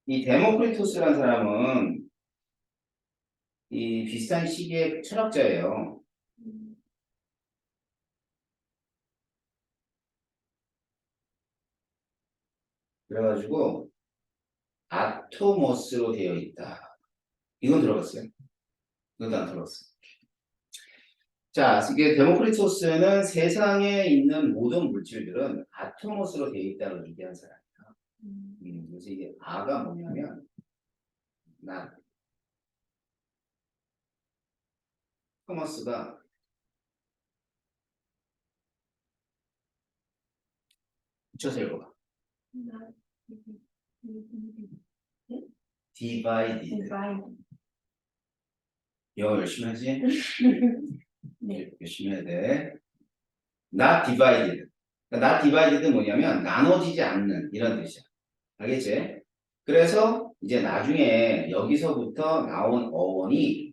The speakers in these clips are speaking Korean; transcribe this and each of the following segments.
이 데모크리토스라는 사람은 이 비슷한 시기의 철학자예요. 그래가지고 아토모스로 되어 있다. 이건 들어봤어요? 이것도 안 들어봤어요. 자, 이게 데모크리토스는 세상에 있는 모든 물질들은 아토모스로 되어 있다고 얘기한 사람이야. 그래서 이게 아가 뭐냐면 나 토머스가 붙여서 읽어봐. divided. 영어 열심히 하지? 네. 열심히 해야 돼. not divided. 그러니까 not divided는 뭐냐면 나눠지지 않는 이런 뜻이야. 알겠지? 그래서 이제 나중에 여기서부터 나온 어원이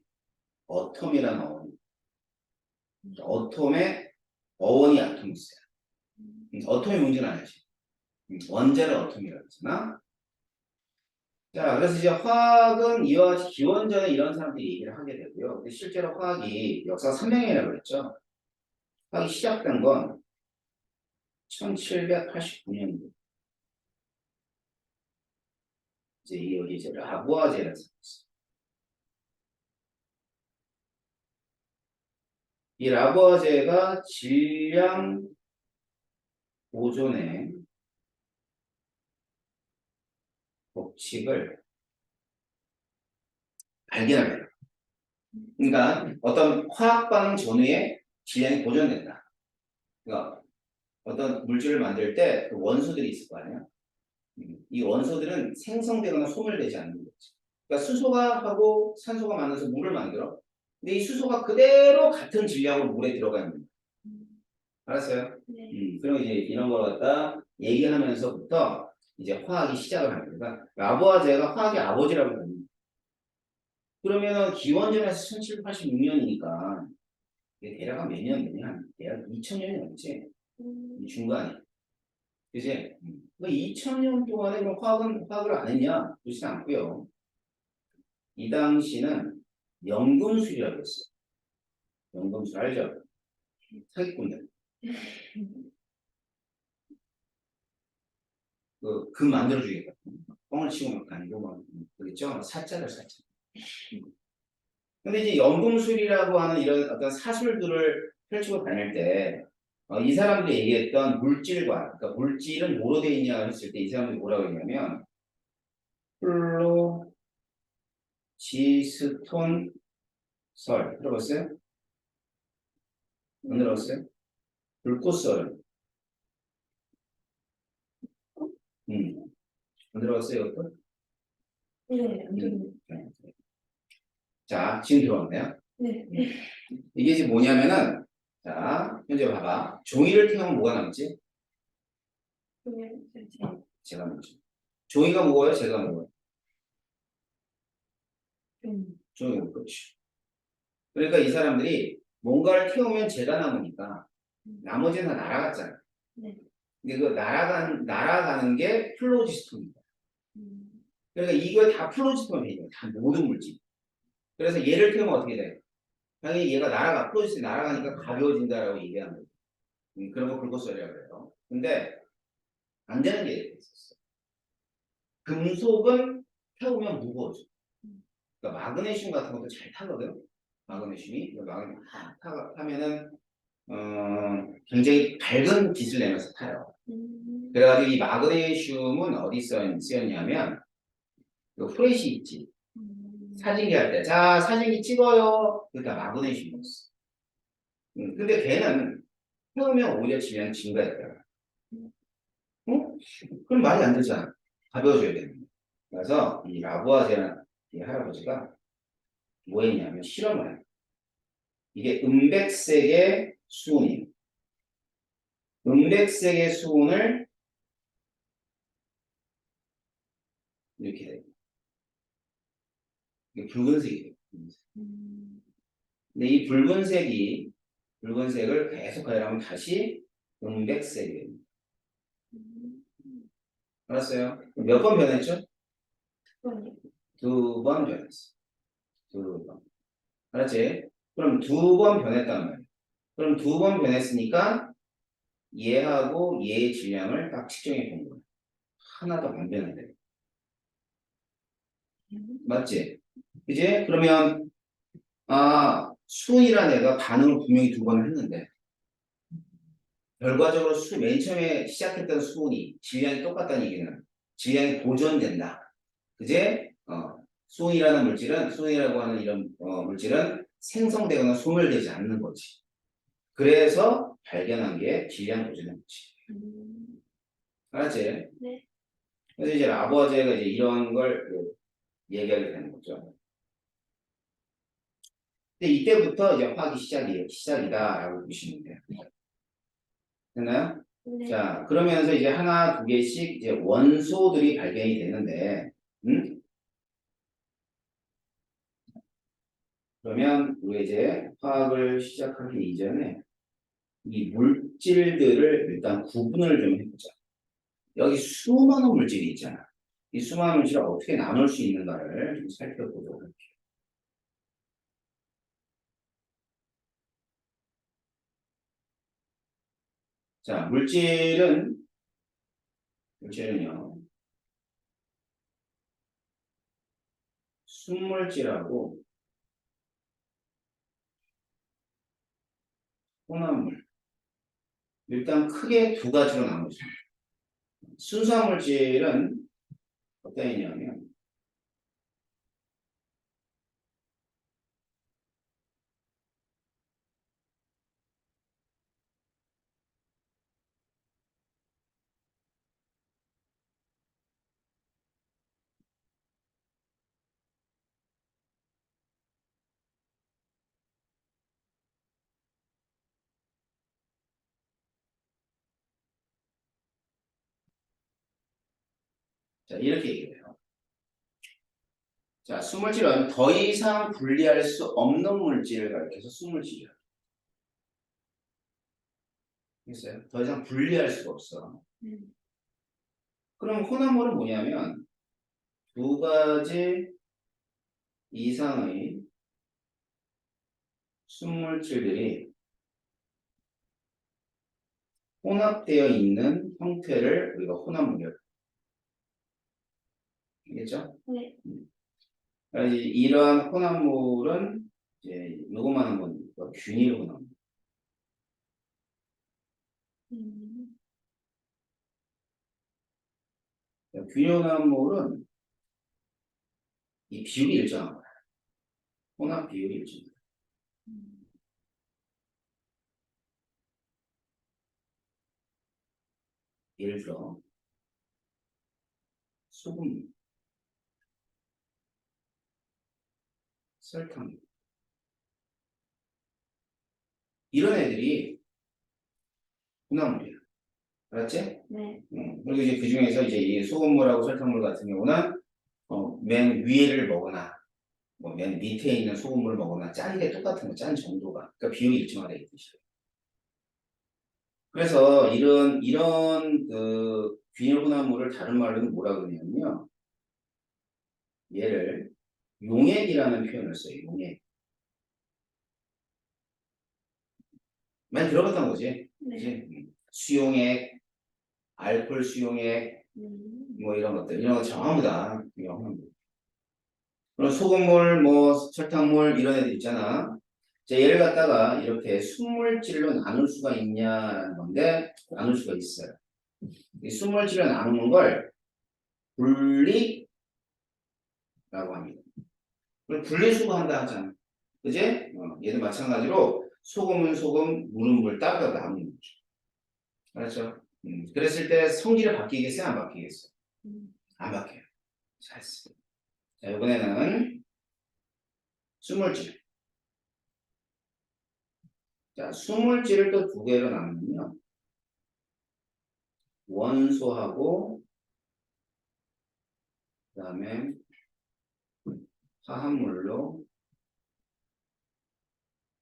어텀이라는 어원. 어텀의 어원이 아토무스야. 어텀이 문제는 아니지. 원자를 어텀이라고 했잖아. 자, 그래서 이제 화학은 이와 같이 기원전에 이런 사람들이 얘기를 하게 되고요. 근데 실제로 화학이 역사 300년이라고 그랬죠. 화학이 시작된 건 1789년도. 이제 여기 이제 라부아제라는 사람이 있어요. 이 라부아제가 질량 보존의 법칙을 발견을 해요. 그러니까 어떤 화학 반응 전후에 질량이 보존된다. 그러니까 어떤 물질을 만들 때 그 원소들이 있을 거 아니야. 이 원소들은 생성되거나 소멸되지 않는 거지. 그러니까 수소가 하고 산소가 만나서 물을 만들어. 근데 이 수소가 그대로 같은 질량으로 물에 들어가 있는 거야. 알았어요? 네. 그럼 이제 이런 걸 갖다 얘기하면서부터 이제 화학이 시작을 합니다. 그러니까 라부아제가 화학의 아버지라고 합니다. 그러면은 기원전에서 1786년이니까 대략 몇 년 되냐? 대략 2000년이 넘지. 이 중간이. 그지? 그 2000년 동안에 그럼 화학을 안 했냐? 그렇지 않고요. 이 당시는 연금술이라고 했어요. 연금술 알죠? 사기꾼들. 금 만들어주겠다. 뻥을 치고 막 다니고 막 그랬죠? 사자를 사자. 근데 이제 연금술이라고 하는 이런 어떤 사술들을 펼치고 다닐 때, 이 사람들이 얘기했던 물질과, 그러니까 물질은 뭐로 되어 있냐 했을 때 이 사람들이 뭐라고 했냐면, 플로, 지스톤, 설. 들어봤어요? 안 들어봤어요? 불꽃설. 안 들어봤어요, 이것도? 네. 자, 지금 들어왔네요. 네. 이게 지금 뭐냐면은, 자, 현재 봐봐. 종이를 태우면 뭐가 남지? 제가 남지. 종이가 무거워요? 제가 무거워요? 종이가 무겁지. 그러니까 이 사람들이 뭔가를 태우면 재가 남으니까 나머지는 다 날아갔잖아. 네. 근데 그 날아가는 게 플로지스톤입니다. 그러니까 이거 다 플로지스톤이에요. 다 모든 물질. 그래서 얘를 태우면 어떻게 돼? 당연히 얘가 플로지스톤이 날아가니까 가벼워진다라고 얘기하는 거예요. 그런 거 불꽃설이라고 그래요. 근데 안 되는 게 있었어. 금속은 태우면 무거워져. 그러니까 마그네슘 같은 것도 잘 타거든. 마그네슘이 마그네슘 타면은 굉장히 밝은 빛을 내면서 타요. 그래가지고 이 마그네슘은 어디 쓰였냐면 그 프레시 있지. 사진기 할 때, 자 사진기 찍어요. 그러니까 마그네슘이었어. 근데 걔는 태우면 오히려 질량이 증가했더라. 그럼 말이 안 되잖아. 가벼워져야 되는 거야. 그래서 이 라부아제라는 이 할아버지가 뭐 했냐면 실험을 해요. 이게 은백색의 수은이에요. 은백색의 수은을 이렇게 돼요. 이게 붉은색이에요. 근데 이 붉은색을 계속 가열하면 다시 은백색이에요. 알았어요? 몇 번 변했죠? 네. 2번 변했어. 2번. 알았지? 그럼 2번 변했단 말이야. 그럼 2번 변했으니까 얘하고 얘의 질량을 딱 측정해 본 거야. 하나도 안 변한대. 맞지? 그지? 그러면 수은이라는 애가 반응을 분명히 2번을 했는데 결과적으로 맨 처음에 시작했던 수은이 질량이 똑같다는 얘기는 질량이 보존된다. 그지? 수은이라는 물질은 수은이라고 하는 이런 물질은 생성되거나 소멸되지 않는 거지. 그래서 발견한 게 질량 보존의 물질. 알았지? 네. 그래서 이제 라보아제가 이제 이런 걸 얘기하게 되는 거죠. 근데 이때부터 이제 화학이 시작이다라고 보시면 돼요. 됐나요? 네. 자, 그러면서 이제 하나, 두 개씩 이제 원소들이 발견이 되는데, 그러면 우리가 이제 화학을 시작하기 이전에 이 물질들을 일단 구분을 좀 해보자. 여기 수많은 물질이 있잖아. 이 수많은 물질을 어떻게 나눌 수 있는가를 좀 살펴보도록 할게요. 자, 물질은요, 순물질하고 혼합물. 일단 크게 두 가지로 나누죠. 순수한 물질은 어떤 애냐면, 자, 이렇게 얘기해요. 자, 수물질은 더 이상 분리할 수 없는 물질을 가리켜서 수물질이야. 됐어요? 더 이상 분리할 수가 없어. 그럼 혼합물은 뭐냐면 두 가지 이상의 순물질들이 혼합되어 있는 형태를 우리가 혼합물이라고. 알겠죠? 네. 그래서 이러한 혼합물은 이제 요것만 한번 균일 혼합물. 균일 혼합물은 이 비율이 일정한 거야. 혼합 비율이 일정한 거야. 예를 들어 소금, 설탕 이런 애들이 혼합물이야. 알았지? 네. 그리고 이제 그 중에서 이제 이 소금물하고 설탕물 같은 경우는 맨 위에를 먹거나 맨 밑에 있는 소금물을 먹거나 짠 게 똑같은 거, 짠 정도가. 그러니까 비율이 일정하다 이 뜻이에요. 그래서 이런 그 균일 혼합물을 다른 말로는 뭐라 그러냐면요. 얘를 용액이라는 표현을 써요. 용액. 많이 들어봤던 거지. 네. 그치? 수용액, 알코올 수용액, 뭐 이런 것들. 이런 거 전부 다 균일 혼합물. 그럼 소금물, 뭐 설탕물 이런 애들 있잖아. 자, 얘를 갖다가 이렇게 순물질로 나눌 수가 있냐라는 건데 나눌 수가 있어요. 이 순물질로 나누는 걸 분리라고 합니다. 그걸 분리수거한다 하잖아. 그지? 얘도 마찬가지로 소금은 소금, 물은 물 따로 나누는 거죠. 알았죠? 그랬을 때 성질이 바뀌겠어요? 안 바뀌겠어요? 안 바뀌어요. 잘했어. 자, 이번에는 순물질. 자, 순물질을 또 두 개로 나누면요. 원소하고 그다음에 화합물로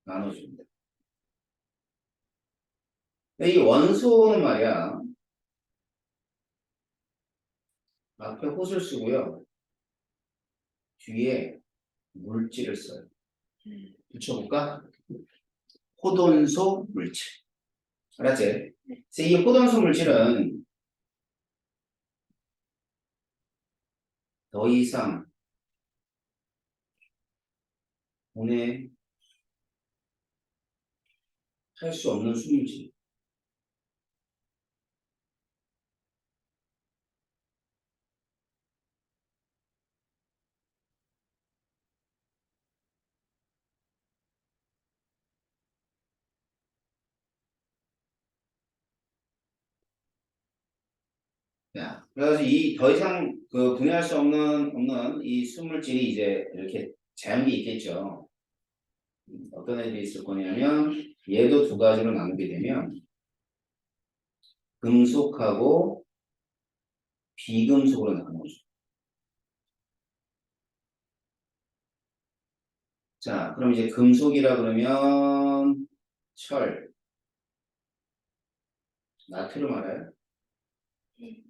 나눠줍니다. 이 원소는 말이야. 앞에 호술 쓰고요. 뒤에 물질을 써요. 붙여볼까? 호돈소 물질. 알았지? 그래서 이 호돈소 물질은 더 이상 분해할 수 없는 수물질. 야, 그래서 이 더 이상 그 분해할 수 없는 이 수물질이 이제 이렇게 자연계 있겠죠. 어떤 애들이 있을 거냐면 얘도 두 가지로 나누게 되면 금속하고 비금속으로 나누죠. 자, 그럼 이제 금속이라 그러면 철, 나트륨 알아요? 네.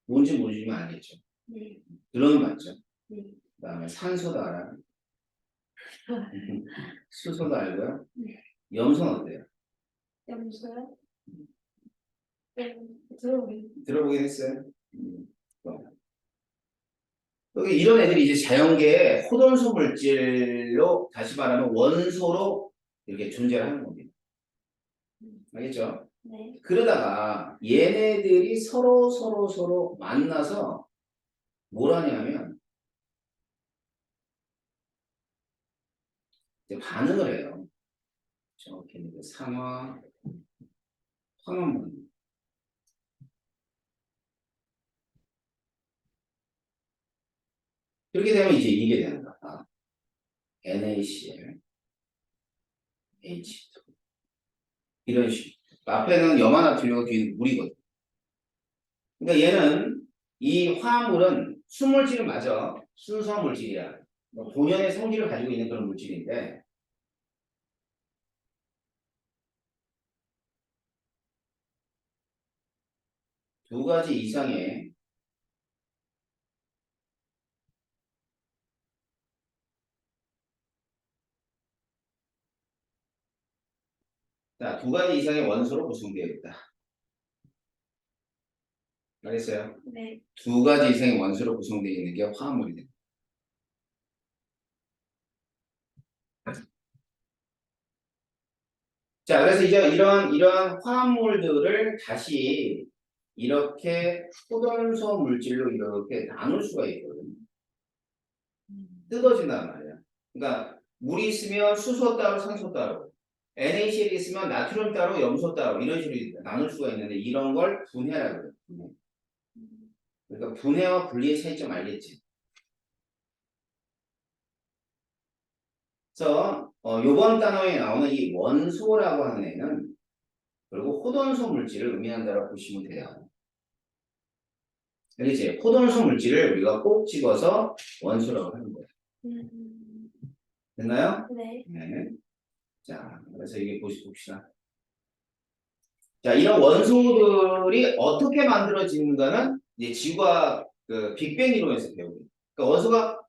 뭔지 모르지만 알겠죠. 네. 들어는 맞죠. 네. 그다음에 산소도 알아요. 수소도 알고요. 네. 염소는 어때요? 염소요? 네. 들어오긴. 들어보긴 했어요. 여기 이런 애들이 이제 자연계의 호돈소 물질로 다시 말하면 원소로 이렇게 존재를 하는 겁니다. 알겠죠? 네. 그러다가 얘네들이 서로 만나서 뭘 하냐면 이제 반응을 해요. 저렇게 이제 산화, 황합물. 그렇게 되면 이제 이게 되는 거야. NaCl, H2. 이런 식. 앞에는 염화 나트륨이고 뒤에는 물이거든. 그러니까 얘는 이 화합물은 수물질은 맞아. 순수한 물질이야. 본연의 성질을 가지고 있는 그런 물질인데 두 가지 이상의 자, 두 가지 이상의 원소로 구성되어 있다. 알겠어요? 네. 두 가지 이상의 원소로 구성되어 있는 게 화합물이 됩니다. 자, 그래서 이제 이러한 화합물들을 다시 이렇게 호돈소 물질로 이렇게 나눌 수가 있거든요. 뜯어진단 말이야. 그러니까 물이 있으면 수소 따로 산소 따로 NaCl이 있으면 나트륨 따로 염소 따로 이런 식으로 나눌 수가 있는데 이런 걸 분해라고 그래요. 분해. 그러니까 분해와 분리의 차이점 알겠지? 그래서 요번 단어에 나오는 이 원소라고 하는 애는 그리고 호돈소 물질을 의미한다고 보시면 돼요. 알겠지? 호돈소 물질을 우리가 꼭 집어서 원소라고 하는 거예요. 됐나요? 네. 네. 자, 그래서 이게 봅시다. 자, 이런 원소들이 어떻게 만들어지는가는 이제 지구가 그 빅뱅 이론에서 배웁니다. 그러니까 원소가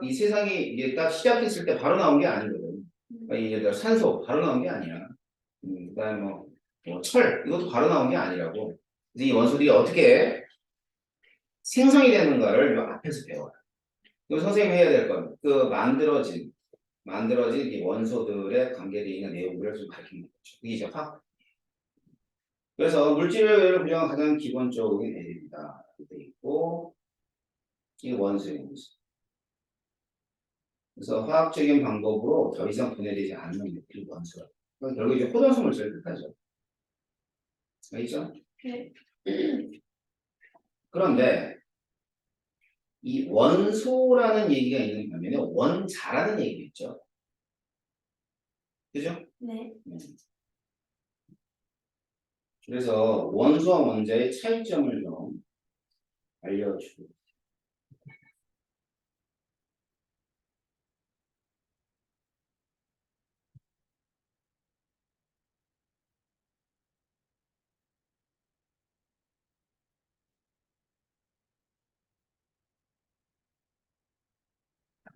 이 세상이 이게 딱 시작했을 때 바로 나온 게 아니거든. 그러니까 이제 산소 바로 나온 게 아니야. 그다음에 철 이것도 바로 나온 게 아니라고. 그래서 이 원소들이 어떻게 생성이 되는가를 요 앞에서 배워요. 그럼 선생님이 해야 될 건 그 만들어진 이 원소들의 관계되어 있는 내용들을 좀 가르치는 거죠. 이게 이제 화학. 그래서 물질을 구성하는 가장 기본적인 애들이다. 이렇게 있고, 이게 원소예요, 원소. 그래서 화학적인 방법으로 더 이상 분해되지 않는 것들이 원소라고. 그래서 결국 이제 호전소 물질을 뜻하죠. 알겠죠? 네. 그런데 이 원소라는 얘기가 있는 반면에 원자라는 얘기가 있죠. 그죠? 네. 그래서 원소와 원자의 차이점을 좀 알려주고.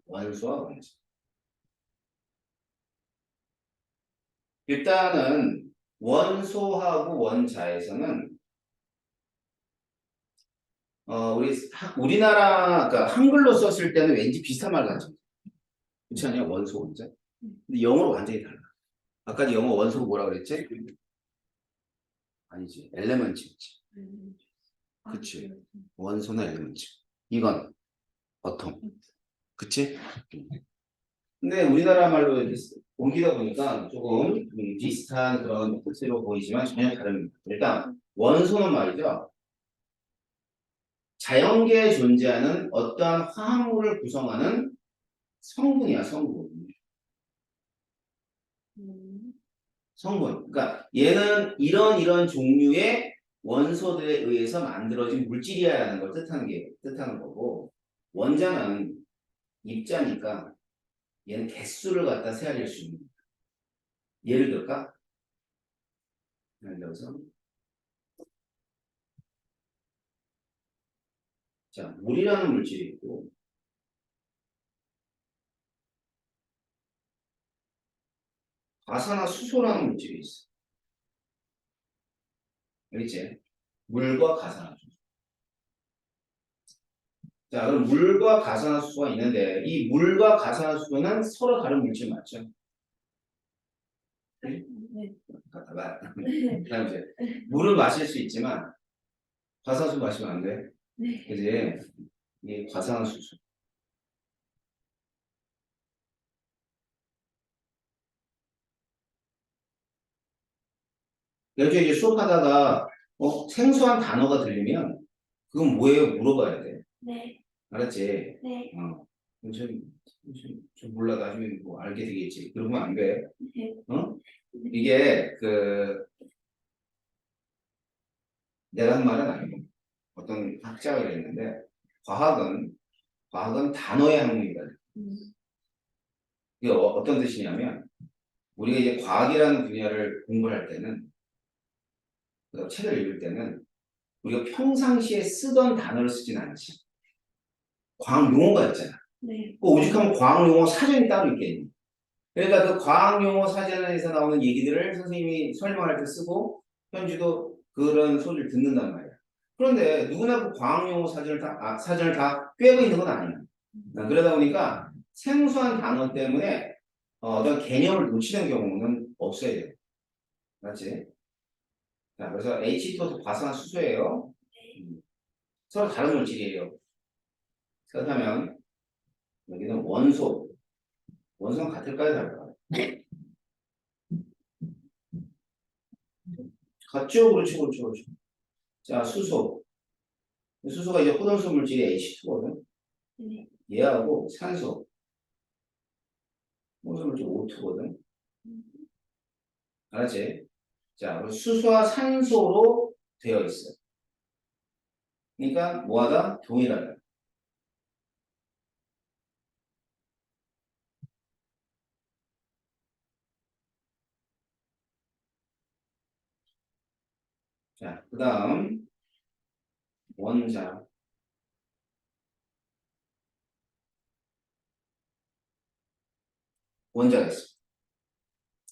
원소와 원자. 일단은 원소하고 원자에서는 우리나라 그러니까 한글로 썼을 때는 왠지 비슷한 말 같죠. 그렇지 않냐? 원소 원자. 근데 영어로 완전히 달라. 아까 영어 원소가 뭐라 그랬지? 아니지. 엘레먼트였지. 그치. 원소는 엘레먼트. 이건 어텀. 그치? 근데 우리나라 말로 이렇게 옮기다 보니까 조금 비슷한 그런 뜻으로 보이지만 전혀 다릅니다. 일단 원소는 말이죠. 자연계에 존재하는 어떠한 화합물을 구성하는 성분이야, 성분. 성분. 그러니까 얘는 이런 종류의 원소들에 의해서 만들어진 물질이야라는 걸 뜻하는 거고, 원자는 입자니까 얘는 개수를 갖다 세아릴 수 있는. 예를 들까? 예를 들어서 자, 물이라는 물질이 있고 가산화수소라는 물질이 있어. 알겠지? 물과 가산화수소. 자, 그럼 물과 가산화수소가 있는데 이 물과 가산화수소는 서로 다른 물질 맞죠? 네. 그다음 이제 물은 마실 수 있지만 가산화수소 마시면 안 돼. 네. 그지? 이 가산화수소. 예를 이제 수업하다가 생소한 단어가 들리면 그건 뭐예요? 물어봐야 돼. 네. 알았지? 네. 좀 몰라. 나중에 뭐 알게 되겠지. 그러면 안 돼. 네. 이게 내가 한 말은 아니고 어떤 학자가 그랬는데 과학은 단어의 학문이다. 이게 어떤 뜻이냐면 우리가 이제 과학이라는 분야를 공부할 때는 책을 읽을 때는 우리가 평상시에 쓰던 단어를 쓰진 않지. 과학 용어가 있잖아. 네. 오죽하면 과학 용어 사전이 따로 있겠니? 그러니까 그 과학 용어 사전에서 나오는 얘기들을 선생님이 설명할 때 쓰고 현지도 그런 소리를 듣는단 말이야. 그런데 누구나 그 과학 용어 사전을 다 꿰고 있는 건 아니야. 그러다 보니까 생소한 단어 때문에 어떤 개념을 놓치는 경우는 없어야 돼요. 맞지? 자, 그래서 H2O 과산화수소예요. 서로 다른 물질이에요. 그렇다면 여기는 원소. 원소는 같을까요? 다를까요? 같죠? 그렇죠, 그렇죠, 그렇죠. 자, 수소. 수소가 이제 호동수 물질이 H2거든. 네. 얘하고 산소. 호동수 물질 O2거든. 알았지? 자, 그리고 수소와 산소로 되어 있어. 그러니까 뭐하다? 동일하다. 자, 그 다음 원자. 원자가 있어.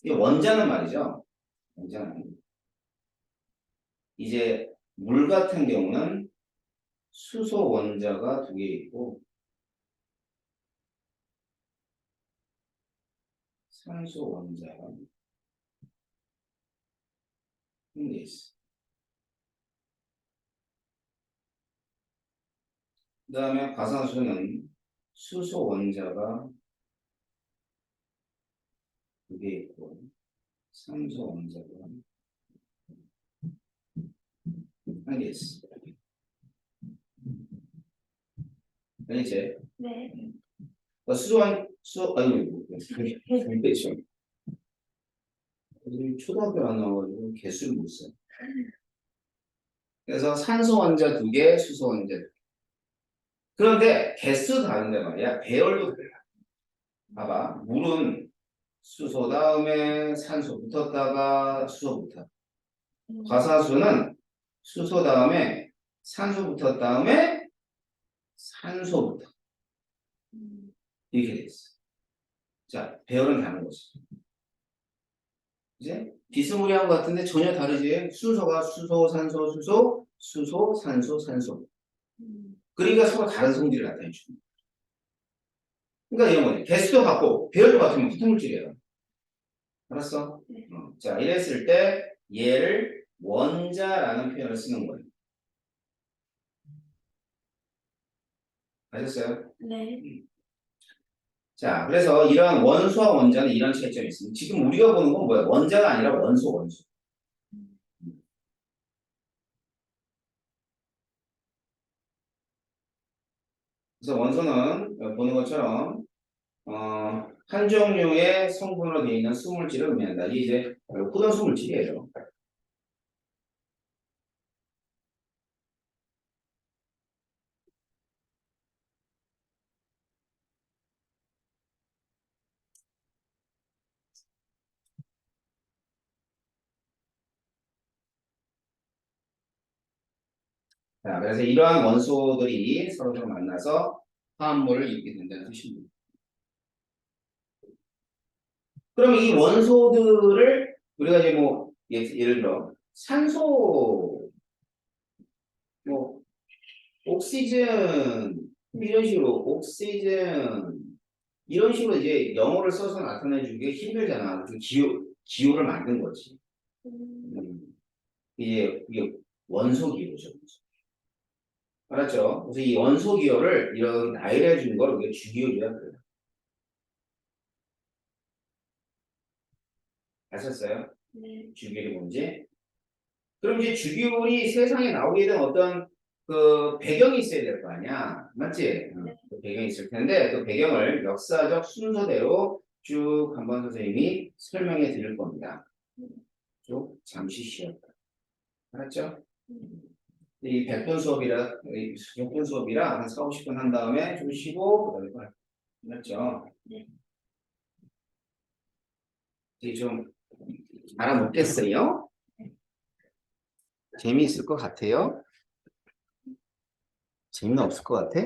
이 원자는 말이죠. 원자는 이제 물 같은 경우는 수소 원자가 두 개 있고 산소 원자가 한 개 있어. 그 다음에 가산수는 수소 원자가 두 개 있고 산소 원자가 한 개 있어. 알겠지? 네. 초등학교 안 나와가지고 개수를 못 써. 그래서 산소 원자 두 개, 수소 원자 두 개. 그런데 개수 다른데 말이야. 배열도 달라. 봐봐. 물은 수소 다음에 산소 붙었다가 수소 붙어. 과산수는 수소 다음에 산소 붙었 다음에 산소 붙어. 이렇게 돼 있어. 자, 배열은 다른 거지. 이제 비스무리한 것 같은데 전혀 다르지. 순서가 수소, 산소, 수소, 수소, 산소, 산소. 그러니까 서로 다른 성질을 나타내 주는 거야. 그러니까 이런 거지. 개수도 같고 배열도 같으면 같은 물질이에요. 알았어? 네. 자, 이랬을 때 얘를 원자라는 표현을 쓰는 거예요. 아셨어요? 네. 자, 그래서 이런 원소와 원자는 이런 차이점이 있습니다. 지금 우리가 보는 건 뭐야? 원자가 아니라 원소, 원소. 그래서 원소는 보는 것처럼 한 종류의 성분으로 되어 있는 수물질을 의미한다. 이게 이제 포던 수물질이에요. 자, 그래서 이러한 원소들이 서로 만나서 화합물을 이루게 된다는 뜻입니다. 그럼 이 원소들을 우리가 이제 뭐 예를 들어 산소, 뭐 옥시즌 이런 식으로 옥시즌 이런 식으로 이제 영어를 써서 나타내주기 힘들잖아. 좀 기호를 만든 거지. 이게 원소 기호죠. 알았죠? 그래서 이 원소 기호를 이런 나열해 주는 걸 우리가 주기호라 그래요. 아셨어요? 네. 주기율이 뭔지? 그럼 이제 주기율이 세상에 나오게 된 어떤 그 배경이 있어야 될 거 아니야. 맞지? 그 배경이 있을 텐데 그 배경을 역사적 순서대로 쭉 한번 선생님이 설명해 드릴 겁니다. 쭉 잠시 쉬었다. 알았죠? 이 100분 수업이라, 100분 수업이라 한 4, 50분 한 다음에 좀 쉬고, 그 다음에 알았죠? 네. 이제 좀 알아먹겠어요? 재미있을 것 같아요? 재미는 없을 것 같아?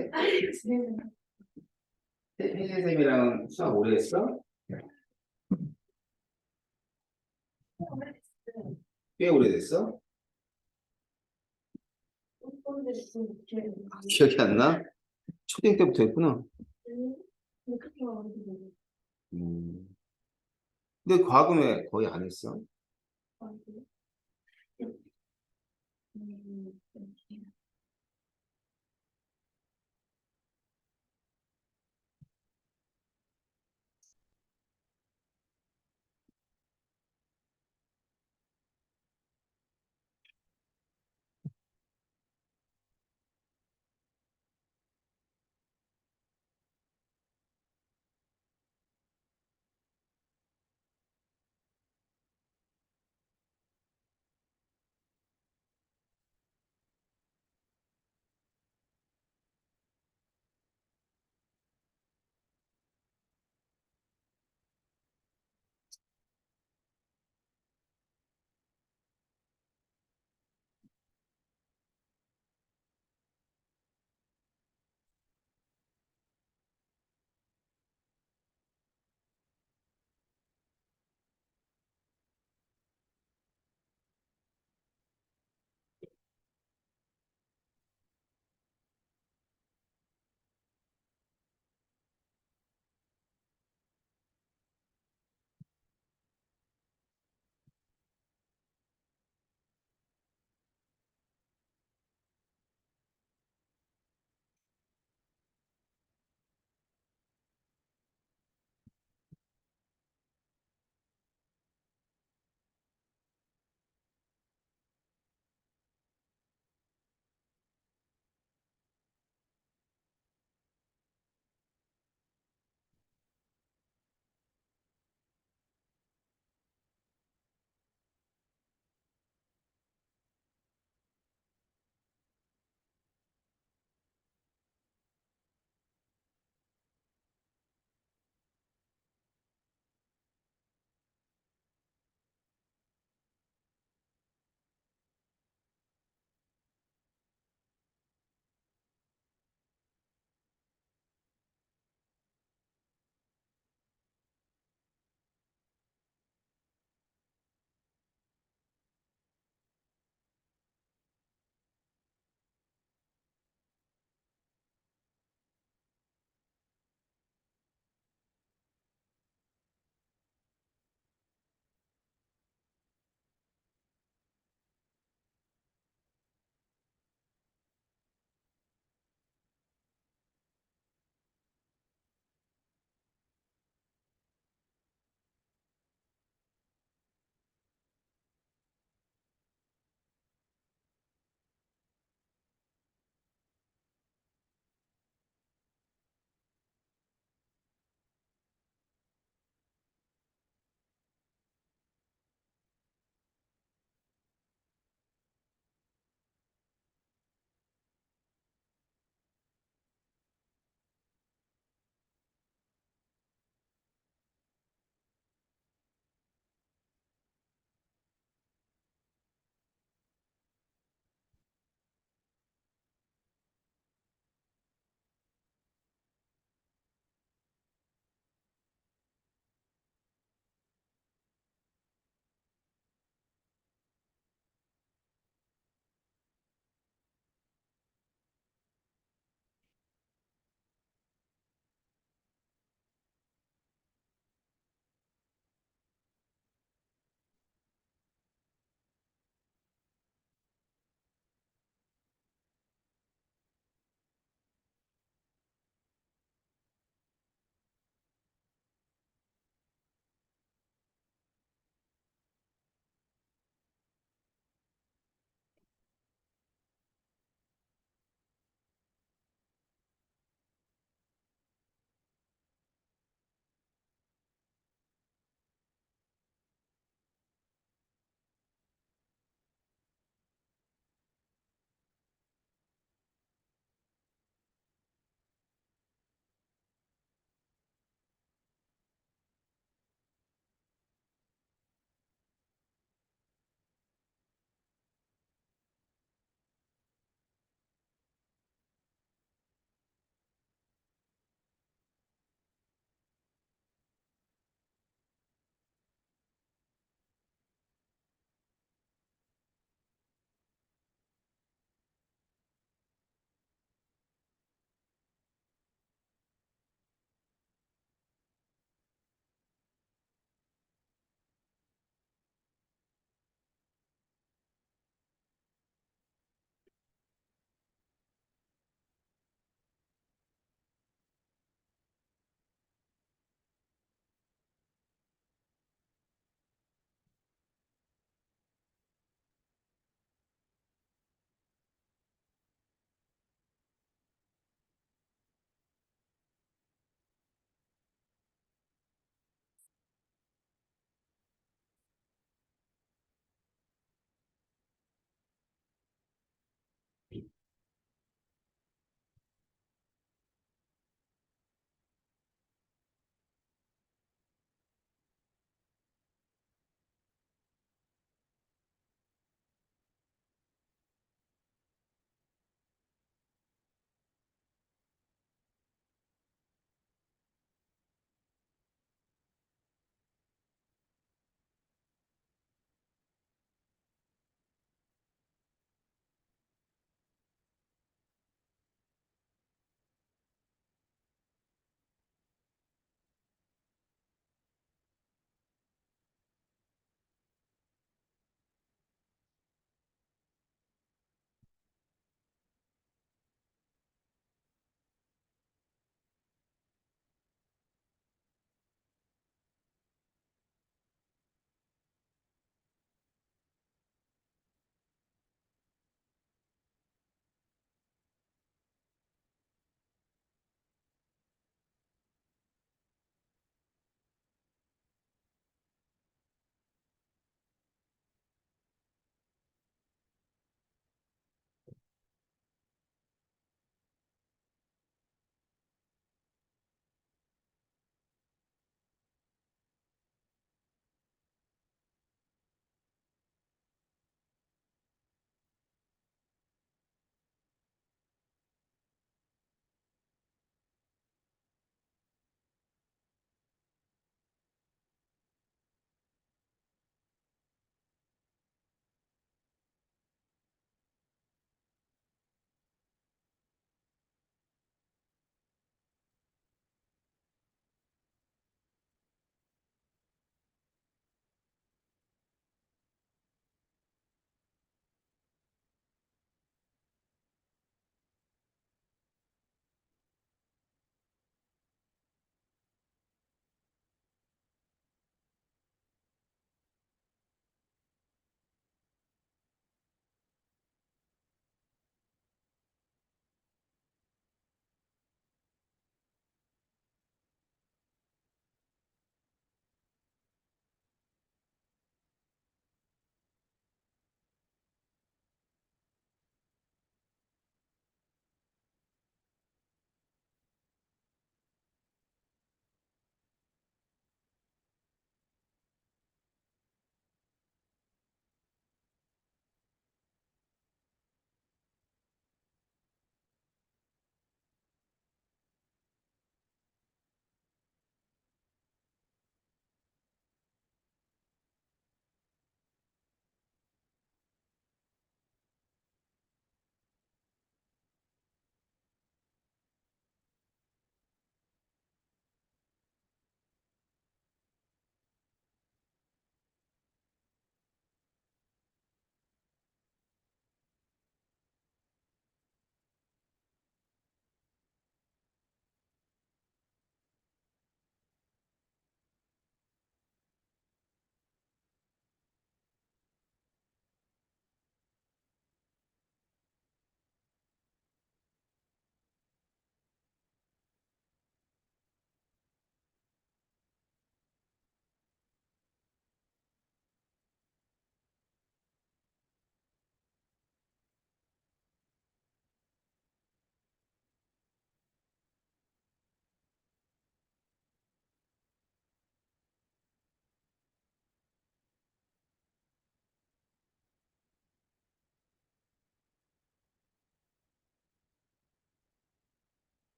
네. 혜진 쌤이랑 수학 오래 했어? 꽤 오래됐어? 기억이 안 나? 초딩 때부터 했구나. 음. 근데 과금에 거의 안 했어?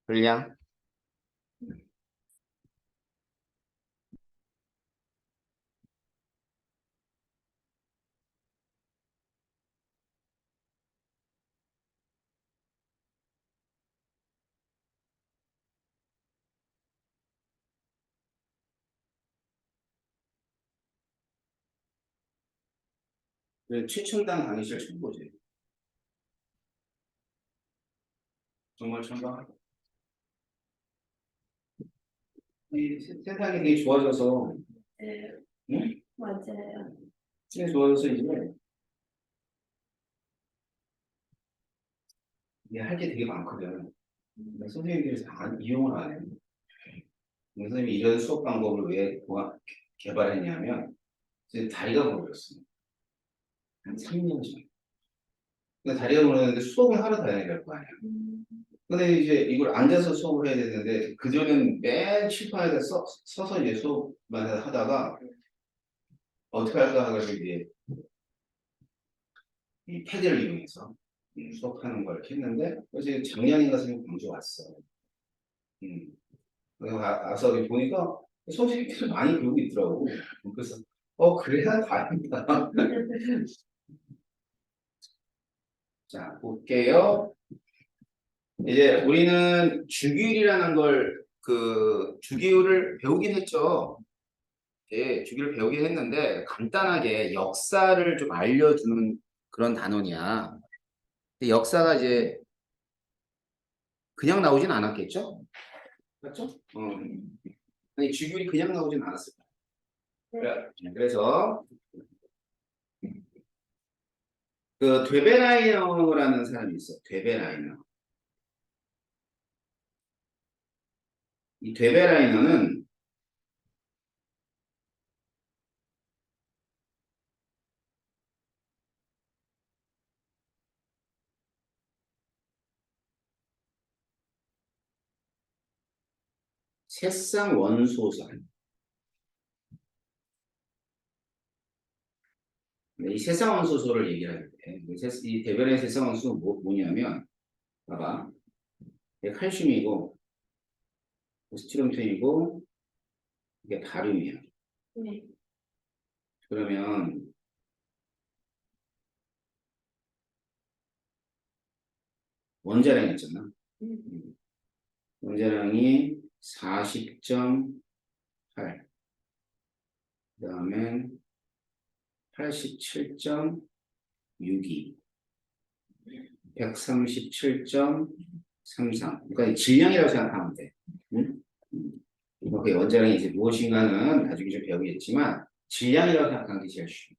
분량. 최첨단 강의실 정보지. 정말 첨단. 이 세상이 되게 좋아져서, 네, 응? 맞아요. 되게 좋아져서 이게 할 게 되게 많거든. 근데 선생님들이 잘 이용을 안 해요. 선생님이 이런 수업 방법을 왜 개발했냐면, 이제 다리가 부러졌어요. 한 3년 전. 근데 다리가 부러졌는데 수업을 하러 다녀야 될 거 아니야. 근데 이제 이걸 앉아서 수업을 해야 되는데, 그전엔 맨 칠판에다 서서 이제 수업만 하다가, 어떻게 할까 해가지고 이제 이 패드를 이용해서 수업하는 걸 이렇게 했는데, 어제 작년인가 선생님 광주 왔어. 음. 그래서 와서 보니까 선생님들이 많이 배우고 있더라고. 그래서, 그래야 다행이다. 자, 볼게요. 이제 우리는 주기율이라는 주기율을 배우긴 했죠. 예, 주기를 배우긴 했는데 간단하게 역사를 좀 알려주는 그런 단원이야. 근데 역사가 이제 그냥 나오진 않았겠죠? 맞죠? 아니, 주기율이 그냥 나오진 않았을 거야. 그래서 그 되베라이너라는 사람이 있어. 되베라이너. 이 되베라이너는 새쌍 원소설. 네, 이 새쌍 원소설을 얘기를 할 때, 이 되베라이너 새쌍 원소는 뭐냐면, 봐봐. 이게 칼슘이고, 스티론텐이고, 이게 바륨이야. 네. 그러면 원자량 있잖아. 원자량이 40.8, 그 다음에 87.62, 137.33. 그러니까 질량이라고 생각하면 돼. 응? 그 원자량이 이제 무엇인가는 나중에 좀 배우겠지만 질량이라고 생각하는 게 제일 쉬워.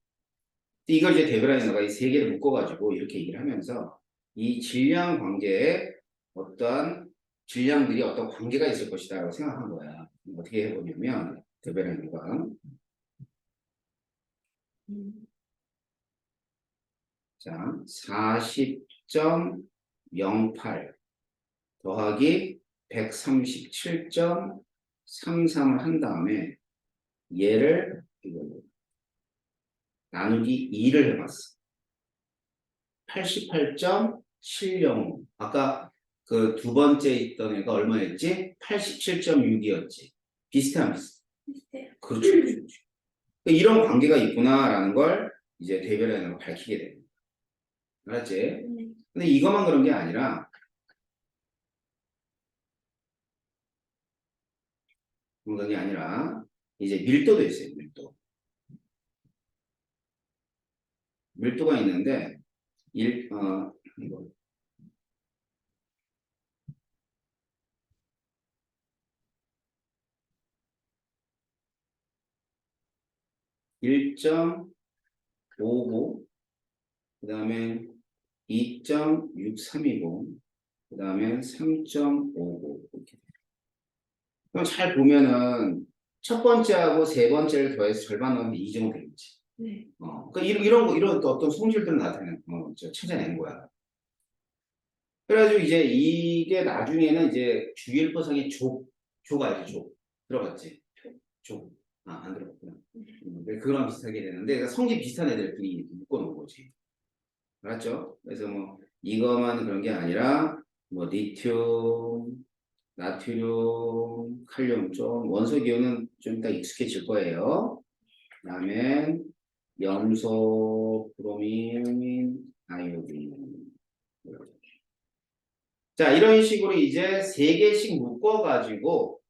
이걸 이제 데브라이너가 이 세 개를 묶어가지고 이렇게 얘기를 하면서 이 질량 관계에 어떠한 질량들이 어떤 관계가 있을 것이다라고 생각한 거야. 어떻게 해보냐면 데브라이너가 자 40.08 더하기 137.33을 한 다음에 얘를 이걸로 나누기 2를 해봤어. 88.705. 아까 그 두 번째 있던 애가 얼마였지? 87.6이었지. 비슷한 비슷. 비슷해요. 그렇죠. 그렇죠. 이런 관계가 있구나라는 걸 이제 대별해내고 밝히게 됩니다. 알았지? 네. 근데 이것만 그런 게 아니라 그런 게 아니라 이제 밀도도 있어요. 밀도. 밀도가 있는데 이거 1.55, 그 다음에 2.630, 그 다음에 3.55 이렇게. 그럼 잘 보면은 첫 번째하고 세 번째를 더해서 절반 넣으면 2 정도 되겠지. 네. 그러니까 이런 또 어떤 성질들을 찾아낸 거야. 그래가지고 이제 이게 나중에는 이제 주일보상의 족 알지? 족 들어갔지? 족. 안 들어갔구나. 그거랑 비슷하게 되는데 그러니까 성질 비슷한 애들끼리 묶어놓은 거지. 알았죠? 그래서 뭐 이거만 그런 게 아니라 뭐 리튬, 나트륨, 칼륨 좀 원소 기호는 좀 이따 익숙해질 거예요. 그다음에 염소, 브로민, 아이오딘. 자, 이런 식으로 이제 세 개씩 묶어가지고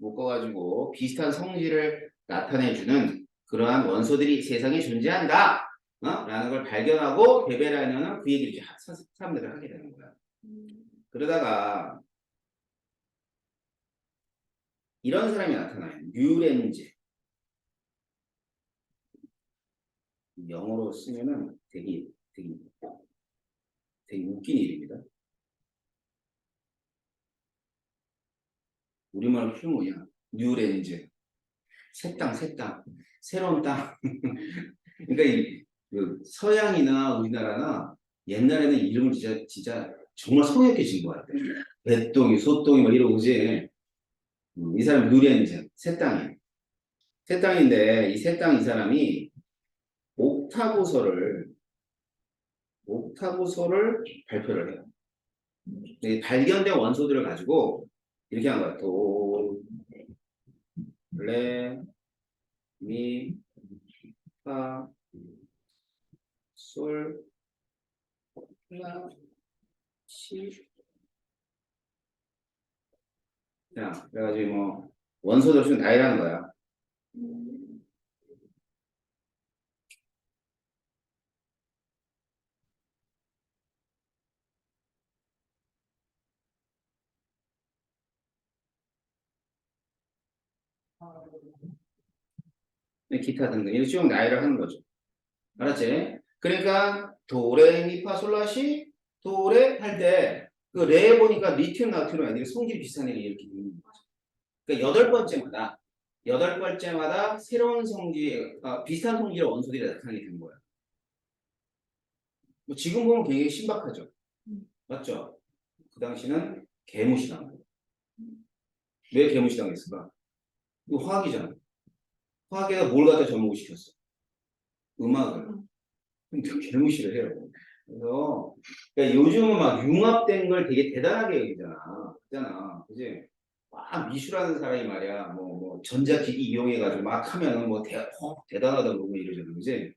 비슷한 성질을 나타내주는 그러한 원소들이 세상에 존재한다. 라는 걸 발견하고 베베라이너는 그 얘기를 이제 사람들을 하게 되는 거야. 그러다가 이런 사람이 나타나요. 뉴렌즈. 영어로 쓰면은 되게 웃긴 일입니다. 우리말로 표현 뭐냐? 뉴렌즈. 새 땅. 새로운 땅. 그러니까 그 서양이나 우리나라나 옛날에는 이름을 진짜 정말 성역게 지은 것 같아. 배똥이, 소똥이 막 이러고지. 이 사람 뉴렌즈. 새 땅이에요. 새 땅인데 이 새 땅 이 사람이 옥타브소를 발표를 해요. 발견된 원소들을 가지고 이렇게 한 거야. 도, 레, 미, 파, 솔, 라, 시. 자, 그래가지고 뭐 원소들 중 나이라는 거야. 기타 등등 이렇게 쭉 나열을 하는 거죠. 알았지? 그러니까 도레미파솔라시 도레 할 때 그 레 보니까 리튬 나트륨 아니고 성질이 비슷한 애가 이렇게 있는 거죠. 그러니까 여덟 번째마다 새로운 성질, 비슷한 성질의 원소들이 나타나게 된 거야. 뭐 지금 보면 굉장히 신박하죠. 맞죠? 그 당시는 개무시당한 거야. 왜 개무시당했을까? 이거 화학이잖아. 화학에다 뭘 갖다 접목을 시켰어? 음악을. 그럼 개무시를 해요. 그래서 그러니까 요즘은 막 융합된 걸 되게 대단하게 여기잖아. 그잖아. 그지? 막 미술하는 사람이 말이야. 뭐 전자기기 이용해가지고 막 하면은 뭐 대단하다 그러고 이러잖아. 그지?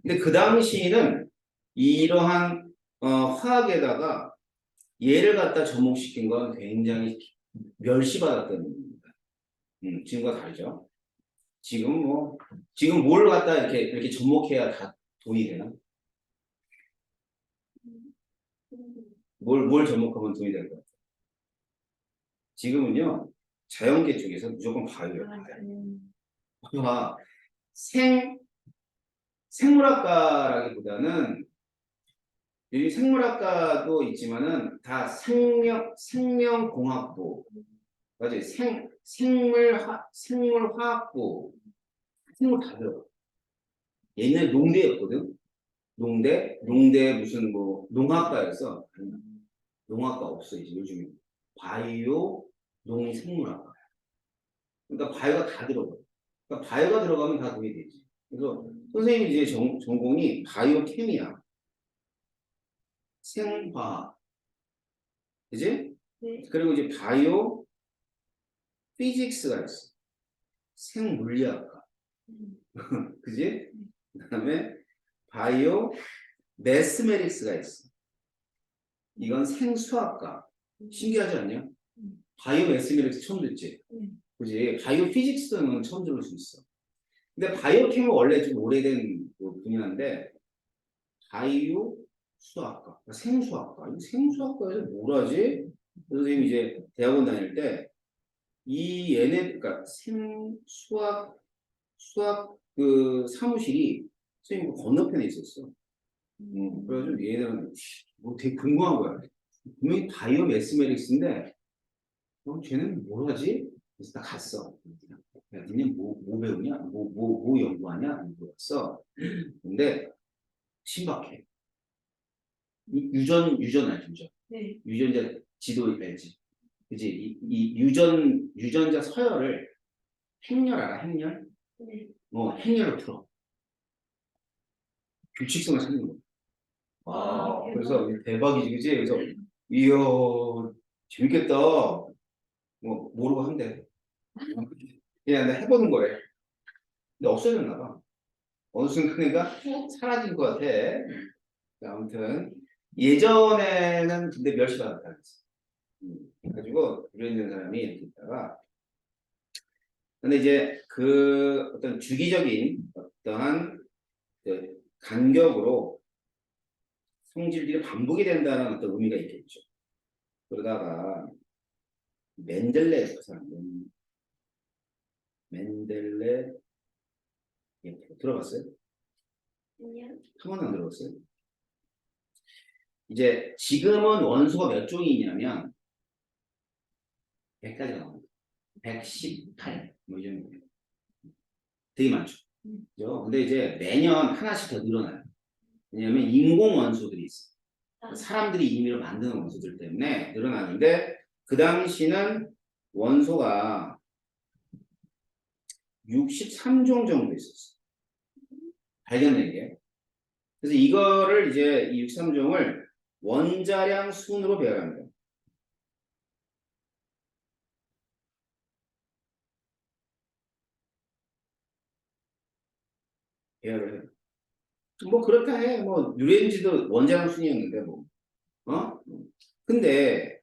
근데 그 당시에는 이러한 화학에다가 얘를 갖다 접목시킨 건 굉장히 멸시받았던 일입니다. 지금과 다르죠. 지금 뭘 갖다 이렇게 접목해야 다 돈이 되나? 뭘 접목하면 돈이 될 것 같아요? 지금은요, 자연계 쪽에서 무조건 바이오예요. 봐봐, 생물학과라기보다는, 여기 생물학과도 있지만은, 다 생명공학부, 맞지? 생물화학부, 생물 다 들어가. 옛날에 농대였거든? 농대 무슨 뭐, 농학과였어. 농학과 없어, 이제 요즘에. 바이오, 농생물학과. 그러니까 바이오가 다 들어가. 그러니까 바이오가 들어가면 다 돈이 되지. 그래서 선생님 이제 전공이 바이오케미야. 생화학. 그지? 네. 그리고 이제 바이오 피직스가 있어. 생물리학과. 그지? 그 다음에 바이오 매스메릭스가 있어. 이건 생수학과. 신기하지 않냐? 바이오 매스메릭스 처음 듣지? 그지? 바이오 피직스는 처음 들을 수 있어. 근데 바이오캠은 원래 좀 오래된 그 분야인데 바이오 수학과, 생수학과. 이 생수학과에서 뭘 하지? 선생님 이제 대학원 다닐 때 이 그러니까 수학 그 사무실이 선생님 그 건너편에 있었어. 그래가지고 얘네들은 뭐 되게 궁금한 거야. 분명히 바이오 매스메릭스인데 쟤는 뭘 하지? 그래서 나 갔어. 야, 니네 뭐 배우냐? 뭐 연구하냐? 물어봤어. 근데 신박해. 유전 알지, 유전. 네. 유전자 지도 알지. 그지? 이 유전자 서열을 행렬 알아? 행렬? 네. 행렬로 풀어. 규칙성을 찾는 거야. 그래서 대박이지, 그지? 그래서 이야 재밌겠다. 뭐 모르고 하면 돼. 그냥 내가 해보는 거래. 근데 없어졌나 봐. 어느 순간인가 사라진 것 같아. 아무튼 예전에는 근데 멸시받았다 그랬어. 그래가지고 유래 있는 사람이 이렇게 있다가 근데 이제 그 어떤 주기적인 어떠한 그 간격으로 성질들이 반복이 된다는 어떤 의미가 있겠죠. 그러다가 맨델레프 사람, 맨델레 들어봤어요? 아니요. 한 번도 안 들어봤어요? 이제 지금은 원소가 몇 종이 있냐면 100까지 나옵니다. 118, 뭐 이 정도. 되게 많죠. 그죠? 근데 이제 매년 하나씩 더 늘어나요. 왜냐하면 인공 원소들이 있어요. 사람들이 임의로 만드는 원소들 때문에 늘어나는데 그 당시는 원소가 63종 정도 있었어요. 발견된 게. 그래서 이거를 이제 이 63종을 원자량 순으로 배열합니다. 배열을 해요. 뭐 그렇다 해. 뭐 뉴렌지도 원자량 순이었는데 뭐. 어? 근데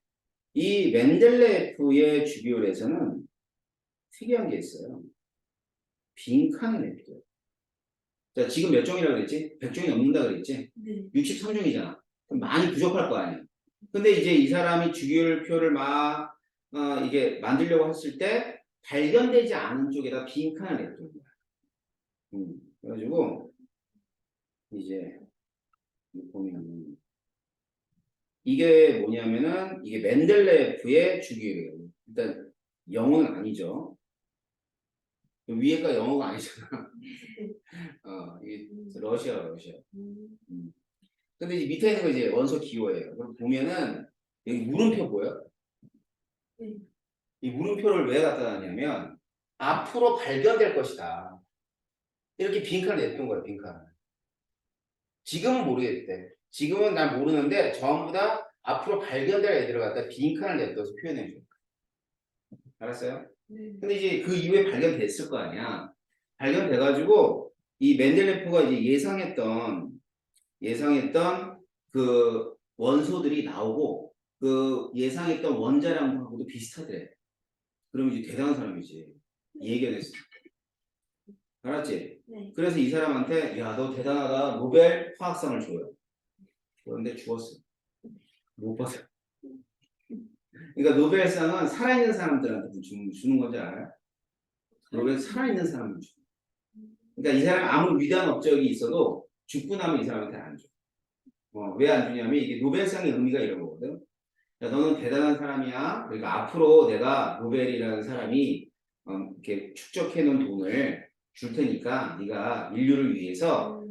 이 멘델레프의 주기율에서는 특이한 게 있어요. 빈칸을 냅둬요. 자, 지금 몇 종이라고 그랬지? 100종이 넘는다 그랬지? 네. 63종이잖아. 그럼 많이 부족할 거 아니야. 근데 이제 이 사람이 주기율표를 막 이게 만들려고 했을 때 발견되지 않은 쪽에다 빈칸을 냅둔 거야. 그래가지고 이제 보면 이게 뭐냐면은 이게 멘델레프의 주기율이에요. 일단 영어는 아니죠. 위에가 영어가 아니잖아. 이게 러시아. 음. 근데 이제 밑에 있는 거 이제 원소 기호예요. 그럼 보면은 여기 물음표 보여? 네. 이 물음표를 왜 갖다 놨냐면 앞으로 발견될 것이다. 이렇게 빈칸을 냈던 거예요. 빈칸. 지금은 모르겠대. 지금은 난 모르는데 전부 다 앞으로 발견될 애들을 갖다 빈칸을 냅둬서 표현해 줘. 알았어요? 네. 근데 이제 그 이후에 발견됐을 거 아니야. 발견돼가지고 이 맨델레프가 이제 예상했던 그 원소들이 나오고 그 예상했던 원자량하고도 비슷하대. 그럼 이제 대단한 사람이지. 예견했어. 알았지? 네. 그래서 이 사람한테 야, 너 대단하다. 노벨 화학상을 줘요. 그런데 죽었어. 못 받아. 그러니까 노벨상은 살아있는 사람들한테 주는 건지 알아요? 노벨 살아있는 사람을 줘. 그러니까 이 사람 아무 위대한 업적이 있어도 죽고 나면 이 사람한테 안 줘. 왜 안 주냐면 이게 노벨상의 의미가 이런 거거든. 야, 너는 대단한 사람이야. 그러니까 앞으로 내가 노벨이라는 사람이 이렇게 축적해 놓은 돈을 줄 테니까 네가 인류를 위해서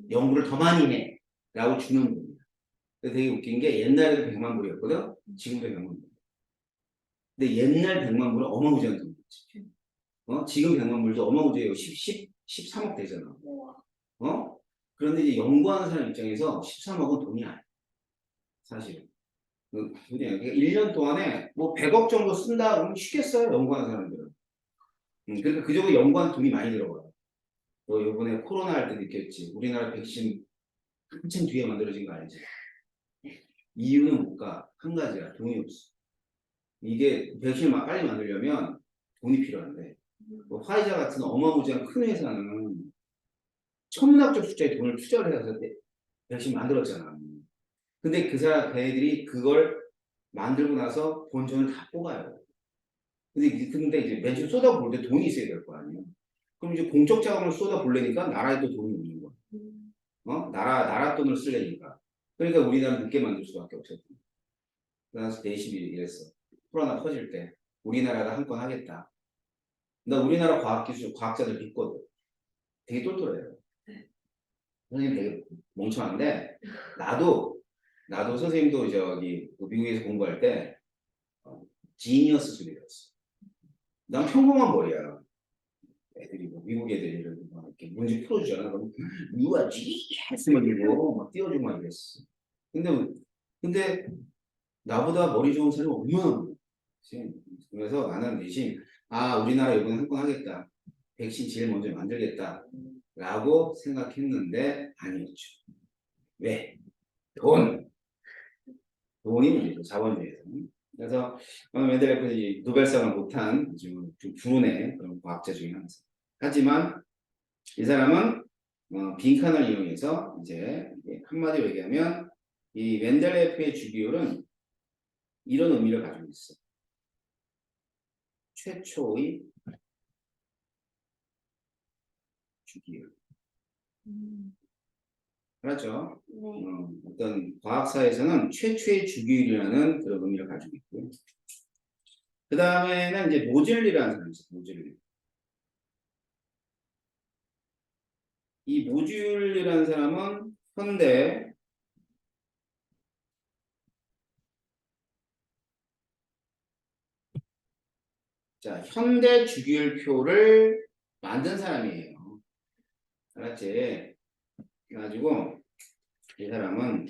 연구를 더 많이 해. 라고 주는 겁니다. 근데 되게 웃긴 게 옛날에도 100만 불이었거든. 지금도 100만 불. 근데 옛날 100만 불은 어마무지한 돈이었지. 지금 100만 불도 어마무지해요. 13억 되잖아. 그런데 이제 연구하는 사람 입장에서 13억은 돈이 아니야. 사실은. 그냥 1년 동안에 뭐 100억 정도 쓴다 그러면 쉽게 써요. 연구하는 사람들은. 그러니까 그 정도 연구한 돈이 많이 들어가요. 너 이번에 코로나 할 때 느꼈지. 우리나라 백신 한참 뒤에 만들어진 거 알지? 이유는 뭘까? 한 가지야. 돈이 없어. 이게 백신을 막 빨리 만들려면 돈이 필요한데 뭐 화이자 같은 어마무지한 큰 회사는 천문학적 숫자의 돈을 투자를 해서 백신 만들었잖아. 근데 그 사람 걔네들이 그걸 만들고 나서 본전을 다 뽑아요. 근데 이제 맨 처음 쏟아볼 때 돈이 있어야 될 거 아니에요. 그럼 이제 공적 자금을 쏟아보려니까 나라에 또 돈이 없는 거야. 나라 돈을 쓰려니까. 그러니까 우리나라는 늦게 만들 수밖에 없었던 거야. 그래서 내심이 이랬어. 코로나 퍼질 때 우리나라가 한 건 하겠다. 나 우리나라 과학기술 과학자들 믿거든. 되게 똘똘해요. 선생님 되게 멍청한데 나도 선생님도 저기 미국에서 공부할 때 지니어스 소리 들었어. 난 평범한 머리야. 애들이 뭐 미국 애들이 막 이렇게 문제 풀어주잖아. 그럼 유아 지니어스 막 이러고 막 띄워주고 막 이랬어. 근데 나보다 머리 좋은 사람이 얼마나 많아. 그래서 나는 대신 우리나라 이번에 한 건 하겠다. 백신 제일 먼저 만들겠다. 라고 생각했는데 아니었죠. 왜? 돈이 문제죠. 자본주의에서는. 그래서 멘델레프는 이제 노벨상을 못한 좀 불운의 그런 과학자 중에 하나입니다. 하지만 이 사람은 빈칸을 이용해서 이제 한마디로 얘기하면 이 멘델레프의 주기율은 이런 의미를 가지고 있어. 최초의 주기율. 그렇죠? 네. 어떤 과학사에서는 최초의 주기율이라는 그런 의미를 가지고 있고요. 그 다음에는 이제 모즐리라는 사람이 있어요. 모즐리. 이 모즐리라는 사람은 현대 현대 주기율표를 만든 사람이에요. 알았지? 그래가지고 이 사람은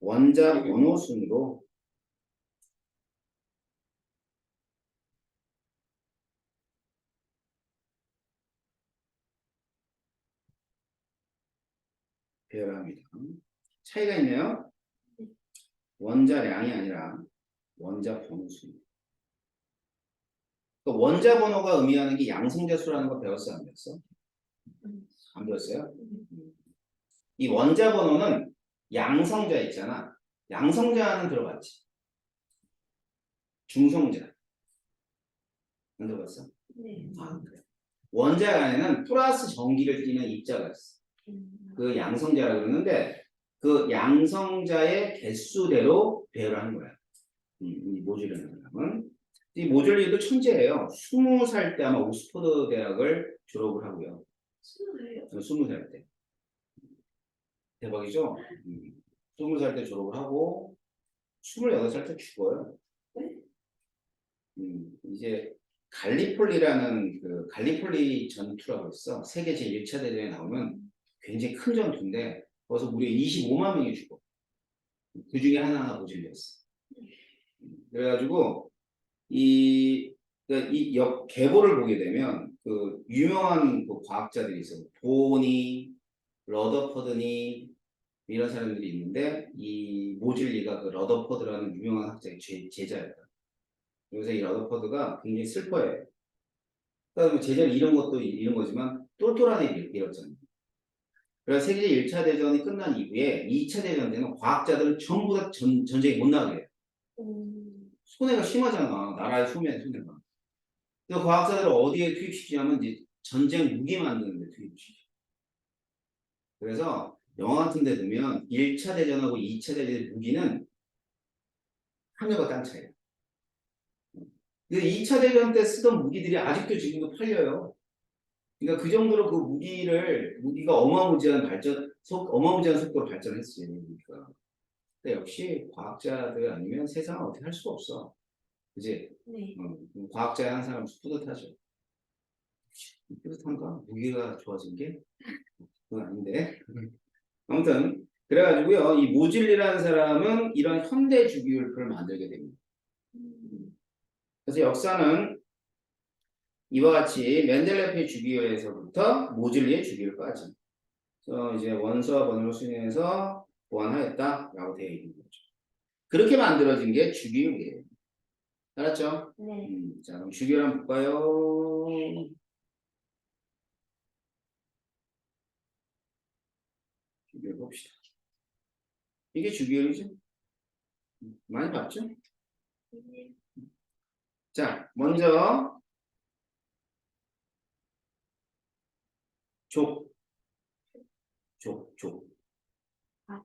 원자 번호 순으로 배열합니다. 차이가 있네요. 원자량이 아니라 원자 번호 수. 원자 번호가 의미하는 게 양성자 수라는 거 배웠어, 안 배웠어? 안 배웠어요? 이 원자 번호는 양성자 있잖아. 양성자는 들어봤지? 중성자. 안 들어봤어? 네. 그래. 원자 안에는 플러스 전기를 띠는 입자가 있어. 그 양성자라고 그러는데 그 양성자의 개수대로 배열하는 거야. 이 모듈이라는 사람은. 이 모듈리도 천재예요. 20살 때 아마 옥스퍼드 대학을 졸업을 하고요. 20살 때. 대박이죠? 20살 때 졸업을 하고 28살 때 죽어요. 이제 갈리폴리라는 그 갈리폴리 전투라고 있어. 세계 제1차 대전에 나오면 굉장히 큰 전투인데 거기서 무려 25만 명이 죽어. 그 중에 하나가 모질이었어. 그래가지고 이 계보를 보게 되면 그 유명한 그 과학자들이 있어. 보니, 러더퍼드니 이런 사람들이 있는데 이 모질리가 그 러더퍼드라는 유명한 학자의 제자였다. 그래서 이 러더퍼드가 굉장히 슬퍼해요. 그러니까 뭐 제자를 잃은 것도 잃은 거지만 똘똘한 애를 잃었잖아요. 그래서 세계 1차 대전이 끝난 이후에 2차 대전 때는 과학자들은 전부 다 전쟁에 못 나가게 해요. 손해가 심하잖아. 나라의 손해가. 그래서 과학자들을 어디에 투입시키냐면 이제 전쟁 무기 만드는 데 투입시키죠. 그래서 영화 같은 데 보면 1차 대전하고 2차 대전의 무기는 하늘과 땅 차이예요. 근데 2차 대전 때 쓰던 무기들이 아직도 지금도 팔려요. 그러니까 그 정도로 그 무기가 어마무지한 속도로 발전했어요. 그러니까. 근데 역시 과학자들 아니면 세상을 어떻게 할 수가 없어. 그지? 네. 과학자의 한 사람 뿌듯하죠. 뿌듯한가? 무기가 좋아진 게? 그건 아닌데. 아무튼, 그래가지고요, 이 모질리라는 사람은 이런 현대 주기율표를 만들게 됩니다. 그래서 역사는 이와 같이 멘델레프의 주기율에서부터 모질리의 주기율까지. 그래서 이제 원소와 번호를 수행해서 보완하였다라고 되어 있는 거죠. 그렇게 만들어진 게 주기율이에요. 알았죠? 네. 자, 그럼 주기율 한번 볼까요? 주기율 봅시다. 이게 주기율이죠? 많이 봤죠? 네. 자, 먼저 족. 아.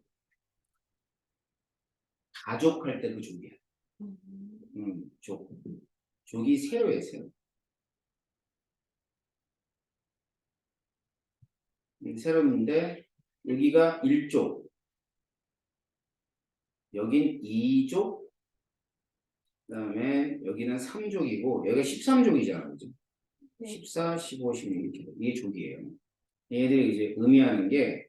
가족할 때 그 족이야. 족. 족이 세로예요, 세로. 세로인데 여기가 1족. 여긴 2족. 그 다음에 여기는 3족이고 여기가 13족이잖아. 그죠? 네. 14, 15, 16 이렇게. 이게 족이에요. 얘들이 이제 의미하는 게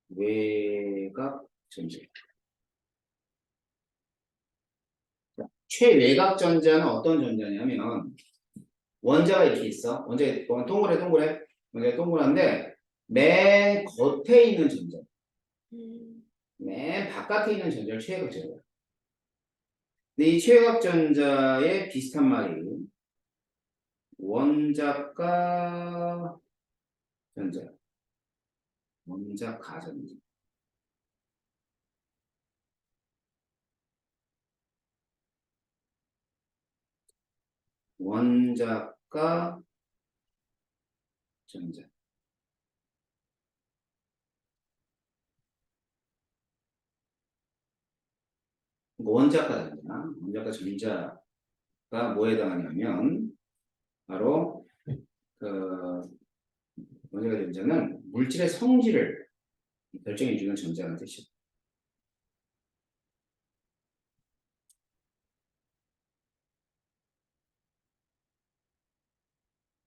최외곽 전제. 최외곽 전자는 어떤 전자냐면 원자가 이렇게 있어. 원자가 동그래. 원자가 동그란데 맨 겉에 있는 전자, 맨 바깥에 있는 전자를 최외곽 전자. 근데 이 최외곽 전자의 비슷한 말이에요. 원자가 전자, 원자 가전자. 원자가 전자. 원자가 전자. 원자가 전자가 뭐에 해당하냐면 바로 그 원자가 전자는 물질의 성질을 결정해주는 전자라는 뜻이에요.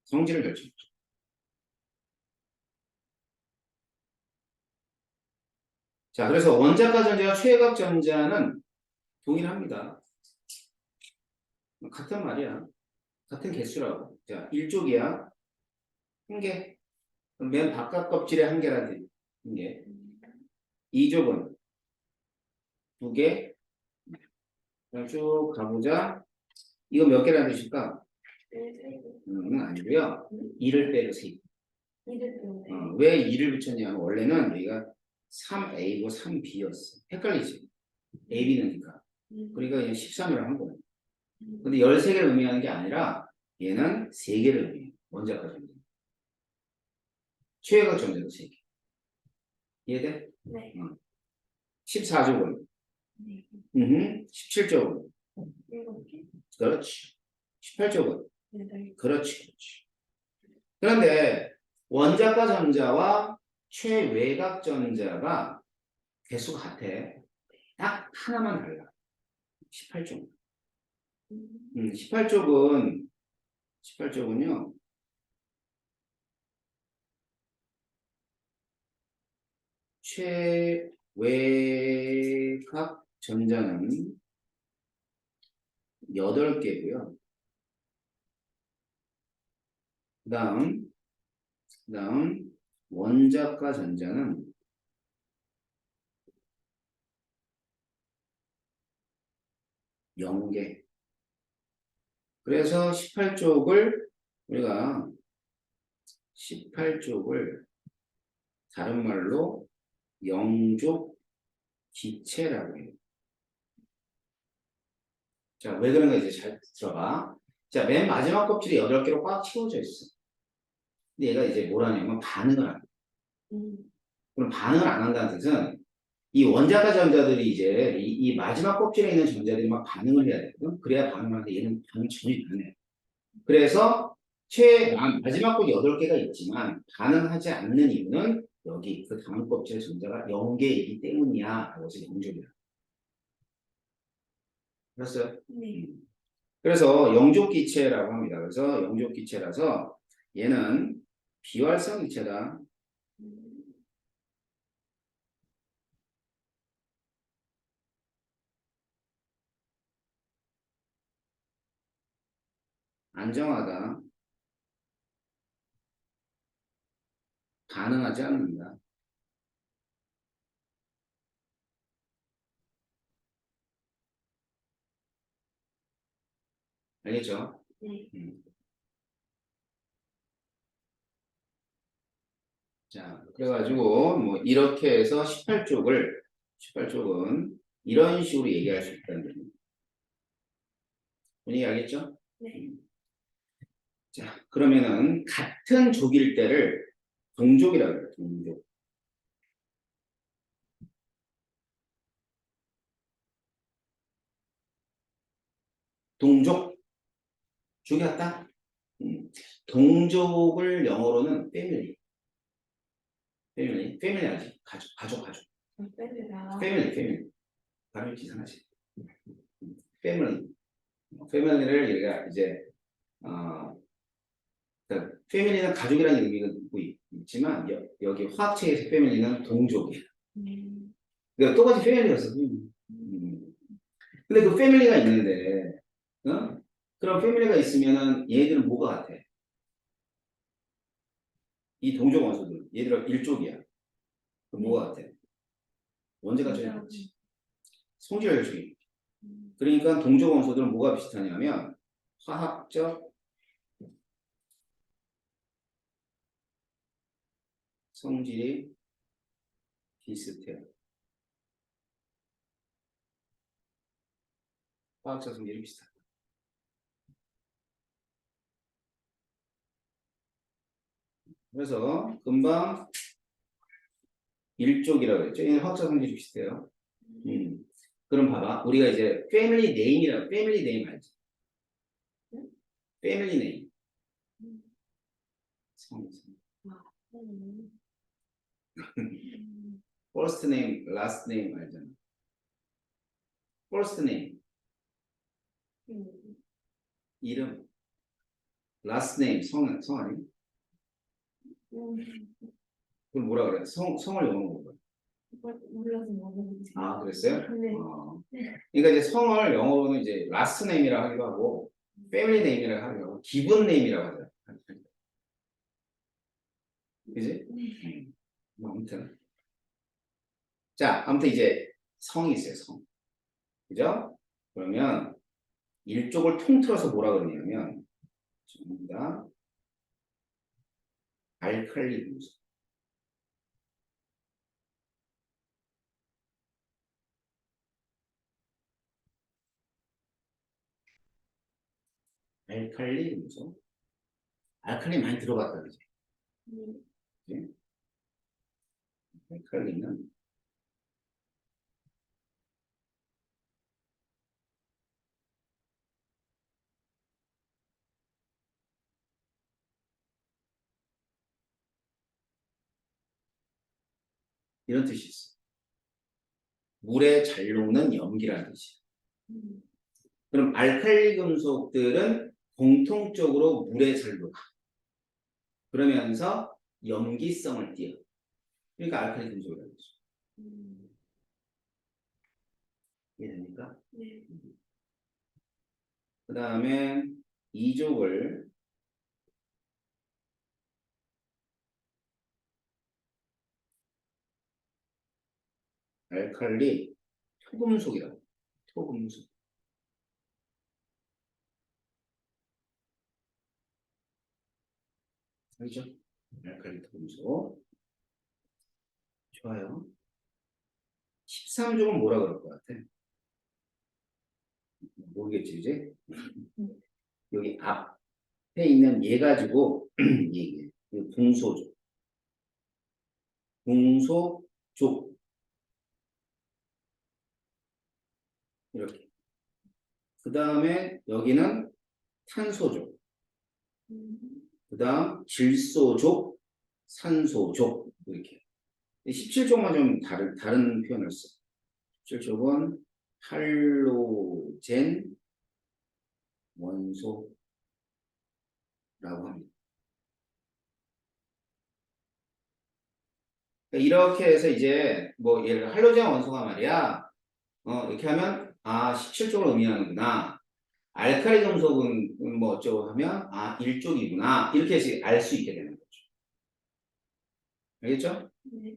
성질을 결정. 자, 그래서 원자가 전자와 최외곽 전자는 동일합니다. 같은 말이야. 같은 개수라고. 자, 1족이야. 한 개. 그럼 맨 바깥 껍질에 한 개라는 한 개. 2족은 두 개. 그럼 쭉 가보자. 이거 몇 개라는 뜻일까? 아니고요. 2를 빼고 3. 왜 2를 붙였냐면 원래는 여기가 3A고 3B였어. 헷갈리지? A, B는니까. 그러니까 그냥 13을 한 거예요. 근데 13개를 의미하는 게 아니라 얘는 3개를 의미해요. 원자과 전자. 최외곽 전자도 3개. 이해돼? 네. 14족은? 네. 17족은? 7개? 그렇지. 18족은? 네. 그렇지. 그런데 원자과 전자와 최외곽 전자가 개수가 같아. 딱 하나만 달라. 18쪽. 18쪽은요. 최외곽 전자는 8개고요. 그다음 원자과 전자는 0개. 그래서 18쪽을 우리가 18쪽을 다른 말로 영족 기체라고 해요. 자, 왜 그런가 이제 잘 들어봐. 자, 맨 마지막 껍질이 8개로 꽉 채워져 있어. 근데 얘가 이제 뭐라냐면 반응을 안 해. 그럼 반응을 안 한다는 뜻은 이 원자과 전자들이 이제 이 마지막 껍질에 있는 전자들이 막 반응을 해야 되거든. 그래야 반응을 하는데 얘는 반응 전혀 안 해. 그래서 마지막 껍질 8개가 있지만 반응하지 않는 이유는 여기 그 다음 껍질의 전자가 0개이기 때문이야. 그래서 영족이야. 알았어요? 네. 그래서 영족기체라고 합니다. 그래서 영족기체라서 얘는 비활성 기체다. 안정하다. 반응하지 않는다. 알겠죠? 네. 자, 그래가지고 뭐 이렇게 해서 18쪽은 이런 식으로 얘기할 수 있다는 겁니다. 분위기 알겠죠? 네. 자, 그러면은 같은 족일 때를 동족이라고 해요. 동족. 동족. 족이 같다? 동족을 영어로는 패밀리 알지? 가족. 빼내라. 패밀리. 발음이 이상하지. 패밀리를 우리가 이제 그러니까 패밀리는 가족이라는 의미가 있지만 여기 화학체에서 패밀리는 동족이야. 그러니까 똑같이 패밀리였어. 근데 그 패밀리가 있는데, 어? 그럼 패밀리가 있으면은 얘들은 뭐가 같아? 이 동족 원소들, 얘들은 일족이야. 그럼 뭐가 같아? 원자가 제일 같지. 성질 혈중이. 그러니까 동족 원소들은 뭐가 비슷하냐면 화학적 성질이 비슷해요. 화학적 성질이 비슷하다. 그래서 금방 일족이라고 했죠. 얘는 화학적 성질이 비슷해요. 그럼 봐봐. 우리가 이제 패밀리 네임이라고, 패밀리 네임 알지? 패밀리 네임. 성. first name, last name 알잖아. first name, 이름. last name, 성 아니? 그럼 뭐라 그래? 성을 영어로 뭐라 그래? 몰라서 모르겠지. 아, 그랬어요? 네. 그러니까 이제 성을 영어로는 이제 last name이라고 하기도 하고, family name이라고 하기도 하고, given name이라고 하잖아. 그지? 뭐 아무튼. 자, 아무튼 이제 성이 있어요, 성. 그죠? 그러면 일족을 통틀어서 뭐라 그러냐면, 전부 다 알칼리 분수. 알칼리 분수. 알칼리 많이 들어봤다, 그지? 그지? 알칼리는 이런 뜻이 있어. 물에 잘 녹는 염기라는 뜻이야. 그럼 알칼리 금속들은 공통적으로 물에 잘 녹아. 그러면서 염기성을 띠어. 그러니까 알칼리 금속이라는 거죠. 이해됩니까? 네. 그 다음에 이족을 알칼리 토금속이라고. 토금속. 알죠? 알칼리 토금속. 좋아요. 13족은 뭐라 그럴 것 같아? 모르겠지, 이제? 여기 앞에 있는 얘 가지고 얘기해. 궁소족. 궁소족. 이렇게. 그 다음에 여기는 탄소족. 그 다음 질소족, 산소족. 이렇게. 17족만 좀 다른 표현을 써. 17족은 할로젠 원소라고 합니다. 그러니까 이렇게 해서 이제 뭐 예를 들어 할로젠 원소가 말이야. 이렇게 하면 17족을 의미하는구나. 알칼리 금속은 뭐 어쩌고 하면 1족이구나. 이렇게 해서 알 수 있게 되는 거죠. 알겠죠? 네.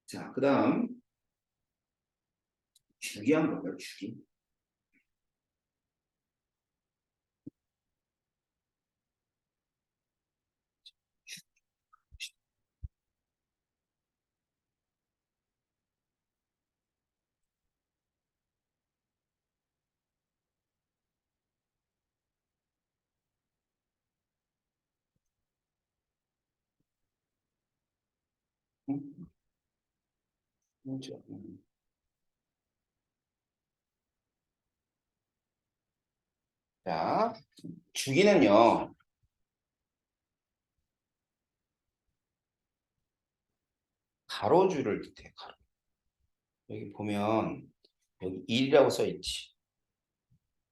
자, 그 다음 주기 한번 볼까요? 주기. 뭐죠? 자, 주기는요. 가로줄을 뜻해. 가로. 여기 보면 여기 1이라고 써 있지.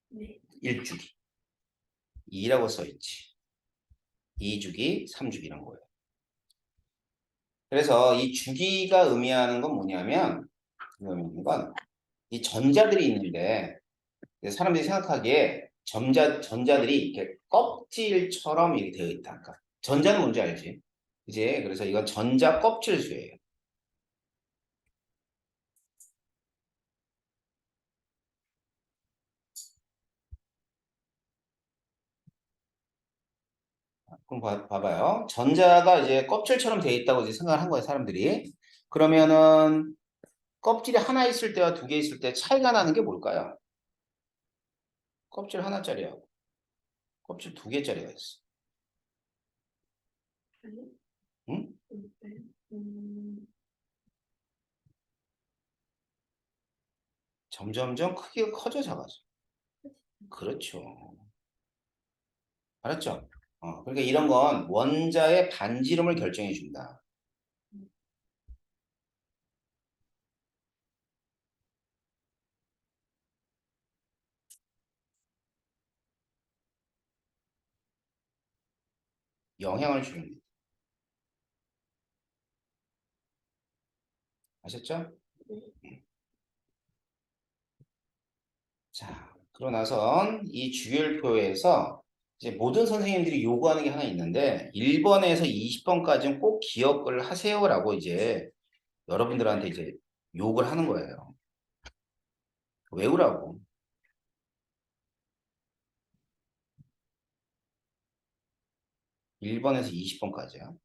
네. 1주기. 2라고 써 있지. 2주기, 3주기 이런 거예요. 그래서 이 주기가 의미하는 건 뭐냐면 의미하는 건 이 전자들이 있는데 사람들이 생각하기에 전자들이 이렇게 껍질처럼 이렇게 되어 있다. 그러니까 전자는 뭔지 알지? 이제 그래서 이건 전자 껍질수예요. 그럼 봐봐요. 전자가 이제 껍질처럼 되어 있다고 이제 생각을 한 거예요, 사람들이. 그러면은 껍질이 하나 있을 때와 두 개 있을 때 차이가 나는 게 뭘까요? 껍질 하나짜리하고 껍질 두 개짜리가 있어. 아니, 응? 네. 음, 점점점 크기가 커져 작아져. 그렇죠. 알았죠? 그러니까 이런 건 원자의 반지름을 결정해 준다. 영향을 주는. 아셨죠? 자, 그러고 나선 이 주율표에서 이제 모든 선생님들이 요구하는 게 하나 있는데 1번에서 20번까지는 꼭 기억을 하세요라고 이제 여러분들한테 이제 욕을 하는 거예요. 외우라고. 1번에서 20번까지야.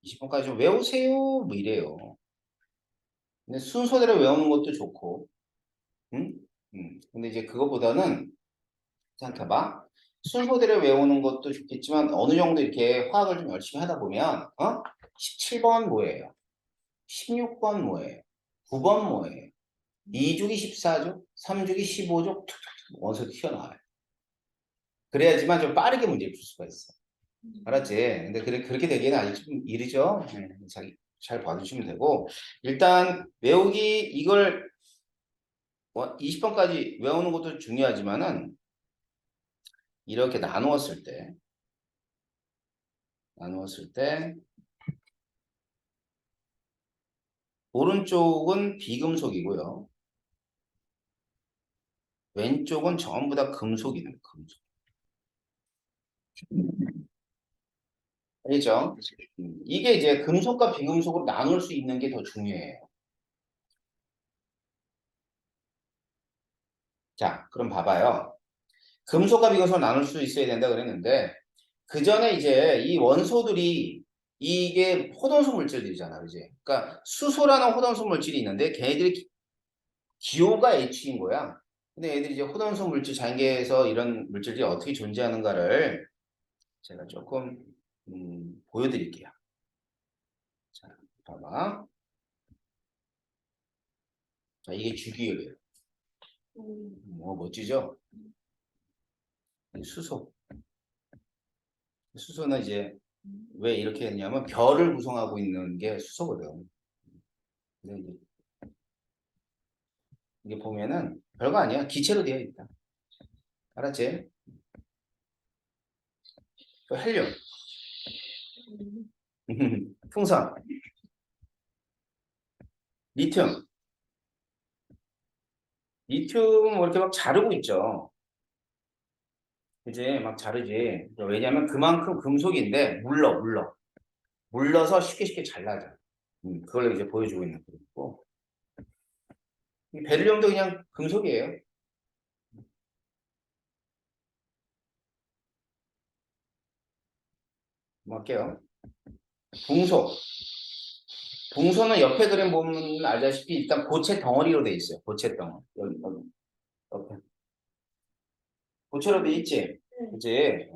20번까지 좀 외우세요. 뭐 이래요. 근데 순서대로 외우는 것도 좋고, 응? 근데 이제 그거보다는 생각해봐. 순서대로 외우는 것도 좋겠지만 어느 정도 이렇게 화학을 좀 열심히 하다 보면 17번 뭐예요? 16번 뭐예요? 9번 뭐예요? 2주기 14조, 3주기 15조 툭툭툭 원소 튀어나와요. 그래야지만 좀 빠르게 문제를 풀 수가 있어. 알았지? 근데 그렇게 되기에는 아직 좀 이르죠? 잘 봐주시면 되고 일단 외우기 이걸 20번까지 외우는 것도 중요하지만은 이렇게 나누었을 때 오른쪽은 비금속이고요. 왼쪽은 전부 다 금속이네, 금속. 알겠죠? 이게 이제 금속과 비금속으로 나눌 수 있는 게 더 중요해요. 자, 그럼 봐봐요. 금속과 비금속을 나눌 수 있어야 된다 그랬는데 그 전에 이제 이 원소들이 이게 호동수 물질들이잖아, 그지? 그러니까 수소라는 호동수 물질이 있는데 걔네들이 기호가 H인 거야. 근데 얘들이 이제 호동수 물질 자연계에서 이런 물질들이 어떻게 존재하는가를 제가 조금 보여드릴게요. 자, 봐봐. 자, 이게 주기율이에요. 뭐 멋지죠? 수소. 수소는 이제 왜 이렇게 했냐면 별을 구성하고 있는 게 수소거든. 근데 이게 보면은 별거 아니야. 기체로 되어 있다. 알았지? 또 헬륨, 풍선, 리튬. 리튬 뭐 이렇게 막 자르고 있죠. 이제 막 자르지. 왜냐하면 그만큼 금속인데 물러서 쉽게 쉽게 잘라져. 그걸 이제 보여주고 있는 거고. 이 베릴륨도 그냥 금속이에요. 뭐 할게요. 붕소. 붕소는 옆에 그림 보면 알다시피 일단 고체 덩어리로 돼 있어요. 고체 덩어리. 여기. 옆에. 고체로 돼 있지? 그치?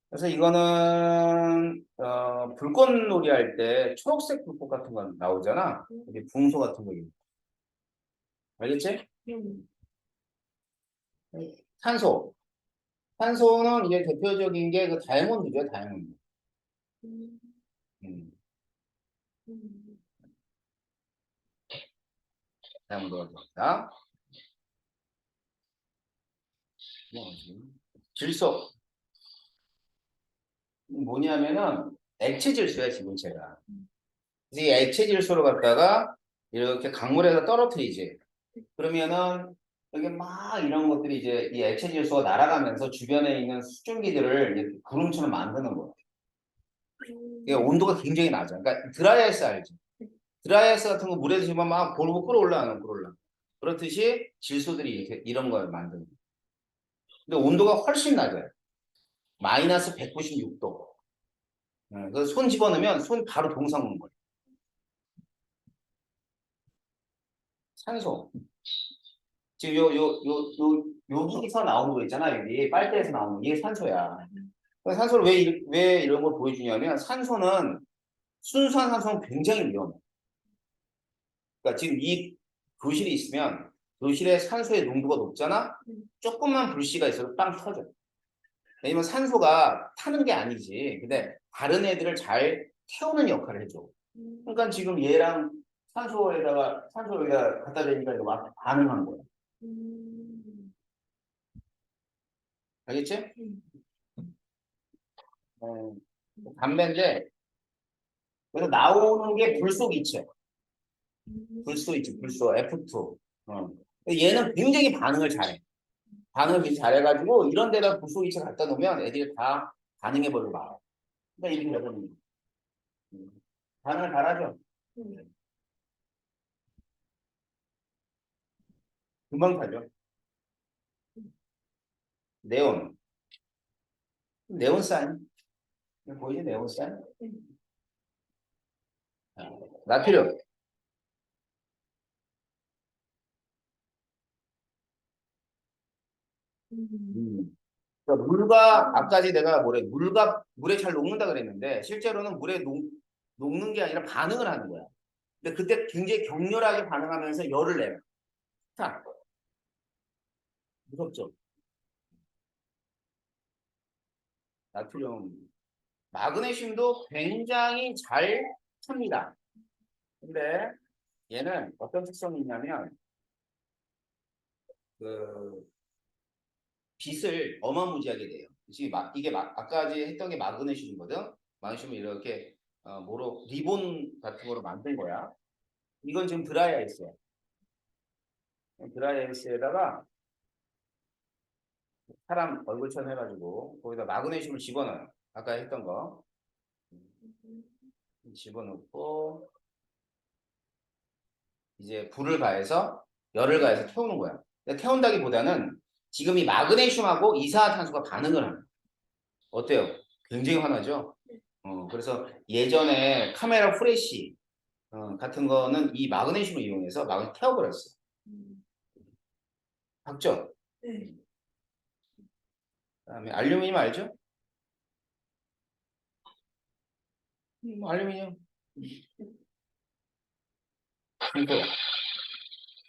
그래서 이거는 불꽃놀이 할 때 초록색 불꽃 같은 거 나오잖아. 이게 붕소 같은 거. 알겠지? 탄소. 탄소는 이제 대표적인 게 그 다이아몬드죠, 다이아몬드. 음. 다음 들어갑니다. 뭐지? 질소. 뭐냐면은 액체 질소야, 지분체가. 그래서 이 액체 질소를 갖다가 이렇게 강물에다 떨어뜨리지. 그러면은 여기 막 이런 것들이 이제 이 액체 질소가 날아가면서 주변에 있는 수증기들을 이렇게 구름처럼 만드는 거야. 이게 온도가 굉장히 낮아. 그러니까 드라이아이스 알지? 드라이아이스 같은 거 물에 지면 막 볼고 끓어올라가는 끓어올라. 그렇듯이 질소들이 이렇게 이런 걸 만드는 거야. 근데 온도가 훨씬 낮아요. 마이너스 196도. 그래서 손 집어넣으면 손 바로 동상 오는 거예요. 산소. 지금 여기서 나오는 거 있잖아. 여기 빨대에서 나오는 게 이게 산소야. 산소를 왜 이런 걸 보여주냐면 산소는 순수한 산소는 굉장히 위험해. 그러니까 지금 이 교실이 있으면 교실에 산소의 농도가 높잖아. 조금만 불씨가 있어도 빵 터져. 왜냐면 산소가 타는 게 아니지. 근데 다른 애들을 잘 태우는 역할을 해줘. 그러니까 지금 얘랑 산소에다 갖다 대니까 이거 막 반응한 거야. 알겠지? 어, 담배인데 그래서 나오는 게 불속 이체. 불소 있지, 불소, F2. 어. 얘는 굉장히 반응을 잘해. 반응을 굉장히 잘해가지고 이런 데다 불소 이체 갖다 놓으면 애들이 다 반응해버리고 말아. 그러니까 이렇게 되거든요. 반응을 잘하죠. 금방 타죠. 네온. 네온산. 보이지, 네온산? 나트륨. 그러니까 물과 아까지 내가 물에 잘 녹는다 그랬는데 실제로는 물에 녹는 게 아니라 반응을 하는 거야. 근데 그때 굉장히 격렬하게 반응하면서 열을 내요. 자, 무섭죠? 나트륨. 마그네슘도 굉장히 잘 탑니다. 근데 얘는 어떤 특성이 있냐면 그 빛을 어마무지하게 돼요. 지금 아까지 했던 게 마그네슘이거든. 마그네슘을 이렇게 뭐로 리본 같은 거로 만든 거야. 이건 지금 드라이아이스야. 드라이아이스에다가 사람 얼굴처럼 해가지고 거기다 마그네슘을 집어넣어요. 아까 했던 거 집어넣고 이제 불을 가해서 열을 가해서 태우는 거야. 근데 태운다기보다는 지금 이 마그네슘하고 이산화탄소가 반응을 하는 거야. 어때요? 굉장히 화나죠? 그래서 예전에 카메라 프레쉬 같은 거는 이 마그네슘을 이용해서 막을 태워버렸어요. 봤죠? 네. 그다음에 알루미늄 알죠? 알루미늄. 규소.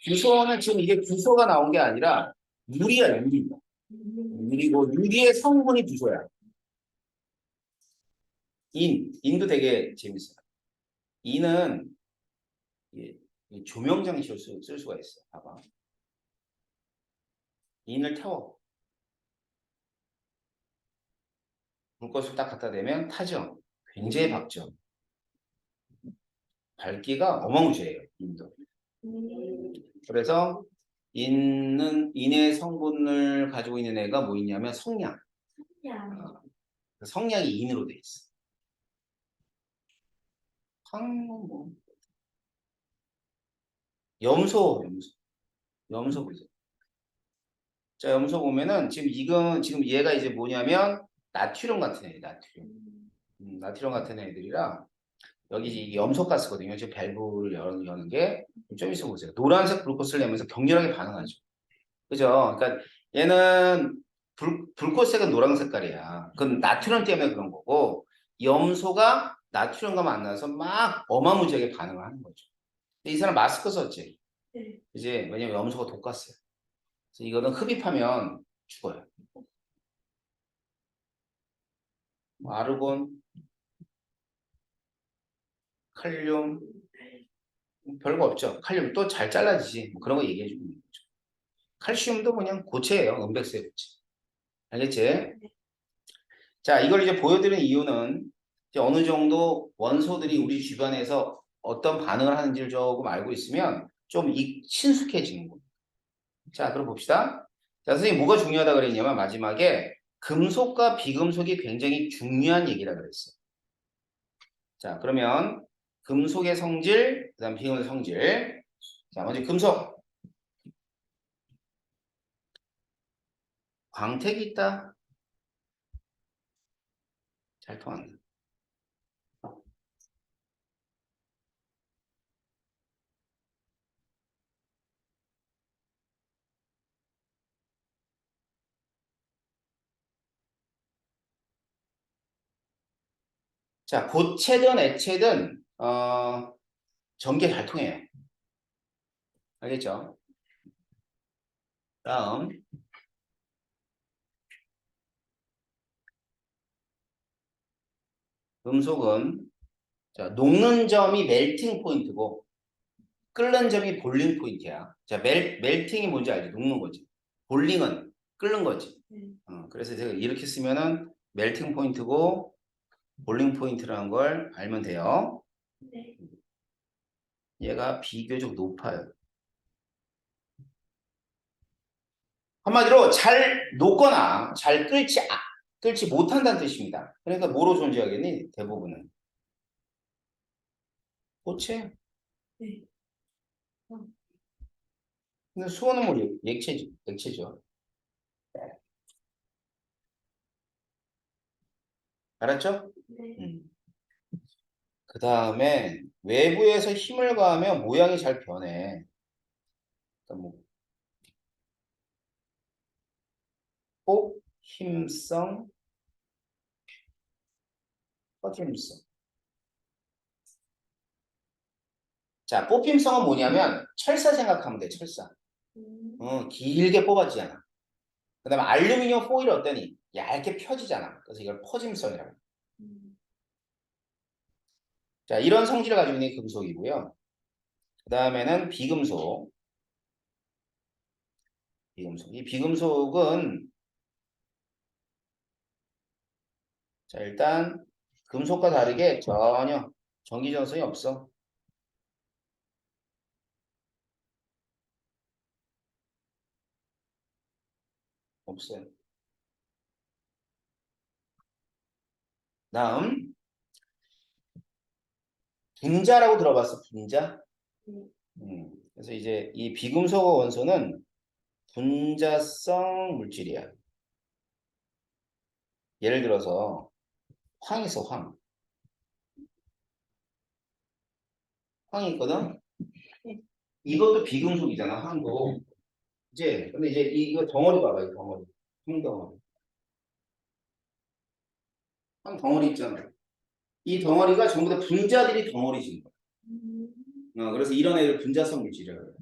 규소는 지금 이게 규소가 나온 게 아니라 유리야, 유리. 유리고 유리의 성분이 규소야. 인도 되게 재밌어요. 인은 이 조명 장치로 쓸 수가 있어. 봐봐. 인을 태워. 불꽃을 딱 갖다 대면 타죠. 굉장히 밝죠. 밝기가 어마무시해요. 인도. 그래서 인의 성분을 가지고 있는 애가 뭐 있냐면 성냥. 성냥이 인으로 돼 있어. 뭐. 염소 보세요. 자, 염소 보면은 지금 얘가 이제 뭐냐면 나트륨 같은 애, 나트륨. 나트륨 같은 애들이라 여기 이 염소가스거든요. 지금 밸브를 여는 게 좀 있어 보세요. 노란색 불꽃을 내면서 격렬하게 반응하죠. 그죠? 그러니까 얘는 불꽃색은 노란 색깔이야. 그건 나트륨 때문에 그런 거고 염소가 나트륨과 만나서 막 어마무지하게 반응을 하는 거죠. 근데 이 사람 마스크 썼지. 네. 이제 왜냐면 염소가 독가스야. 그래서 이거는 흡입하면 죽어요. 뭐 아르곤, 칼륨, 별거 없죠. 칼륨 또 잘 잘라지지. 뭐 그런 거 얘기해 주고 있는 거죠. 칼슘도 그냥 고체예요. 은백색 고체. 알겠지? 자, 이걸 이제 보여드리는 이유는 이제 어느 정도 원소들이 우리 주변에서 어떤 반응을 하는지를 조금 알고 있으면 좀 친숙해지는 거예요. 자, 그럼 봅시다. 자, 선생님 뭐가 중요하다 그랬냐면 마지막에 금속과 비금속이 굉장히 중요한 얘기라 그랬어요. 자, 그러면 금속의 성질, 그다음 비금속의 성질. 자, 먼저 금속. 광택이 있다. 잘 통한다. 자, 고체든 액체든 전기 잘 통해요. 알겠죠? 다음 금속은 자, 녹는 점이 멜팅 포인트고 끓는 점이 볼링 포인트야. 자, 멜팅이 뭔지 알지? 녹는 거지. 볼링은 끓는 거지. 그래서 제가 이렇게 쓰면은 멜팅 포인트고 볼링 포인트라는 걸 알면 돼요. 네. 얘가 비교적 높아요. 한마디로 잘 녹거나 잘 끓지 못한다는 뜻입니다. 그러니까 뭐로 존재하겠니? 대부분은 고체. 네. 근데 수온은 뭐 액체죠. 알았죠? 네. 그 다음에 외부에서 힘을 가하면 모양이 잘 변해. 그러니까 뭐 힘성, 퍼짐성. 자, 뽑힘성은 뭐냐면 철사 생각하면 돼. 철사. 길게 뽑아지잖아. 그 다음에 알루미늄 포일 어떠니? 얇게 펴지잖아. 그래서 이걸 퍼짐성이라고 해요. 자, 이런 성질을 가지고 있는 게 금속이고요. 그 다음에는 비금속. 이 비금속은 자, 일단 금속과 다르게 전혀 전기 전성이 없어. 없어요. 다음 분자라고 들어봤어. 분자? 그래서 이제 이 비금속 원소는 분자성 물질이야. 예를 들어서 황 있어, 황. 황이 있거든? 네. 이것도 비금속이잖아, 황도. 이제, 근데 이제 이거 덩어리 봐봐, 이 덩어리. 황 덩어리. 황 덩어리 있잖아. 이 덩어리가 전부 다 분자들이 덩어리진 거야. 그래서 이런 애들 분자성 물질이라고 해요.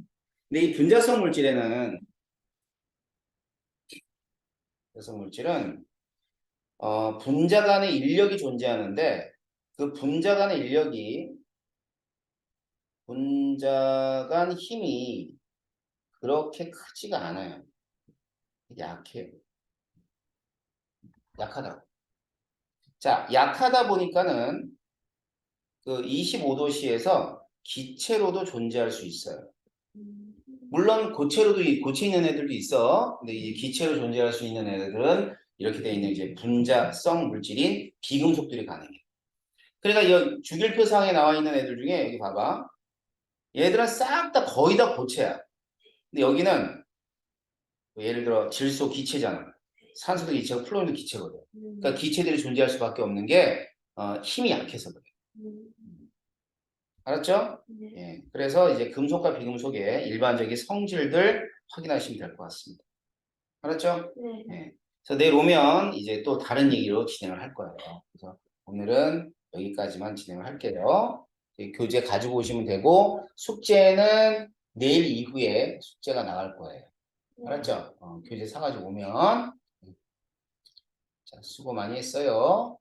근데 이 분자성 물질은 분자 간의 인력이 존재하는데 그 분자 간 힘이 그렇게 크지가 않아요. 약해요. 약하다. 자, 약하다 보니까는 그 25도씨에서 기체로도 존재할 수 있어요. 물론 고체 있는 애들도 있어. 근데 이제 기체로 존재할 수 있는 애들은 이렇게 돼 있는 이제 분자성 물질인 비금속들이 가능해. 그러니까 이 주기율표상에 나와 있는 애들 중에 여기 봐봐. 얘들은 싹 다 거의 다 고체야. 근데 여기는 뭐 예를 들어 질소 기체잖아. 산소도 기체고 플로린도 기체거든. 그러니까 기체들이 존재할 수밖에 없는 게 힘이 약해서 그래. 알았죠? 네. 예. 그래서 이제 금속과 비금속의 일반적인 성질들 확인하시면 될 것 같습니다. 알았죠? 네. 예. 그래서 내일 오면 이제 또 다른 얘기로 진행을 할 거예요. 그래서 오늘은 여기까지만 진행을 할게요. 교재 가지고 오시면 되고 숙제는 내일 이후에 숙제가 나갈 거예요. 알았죠? 교재 사가지고 오면 자, 수고 많이 했어요.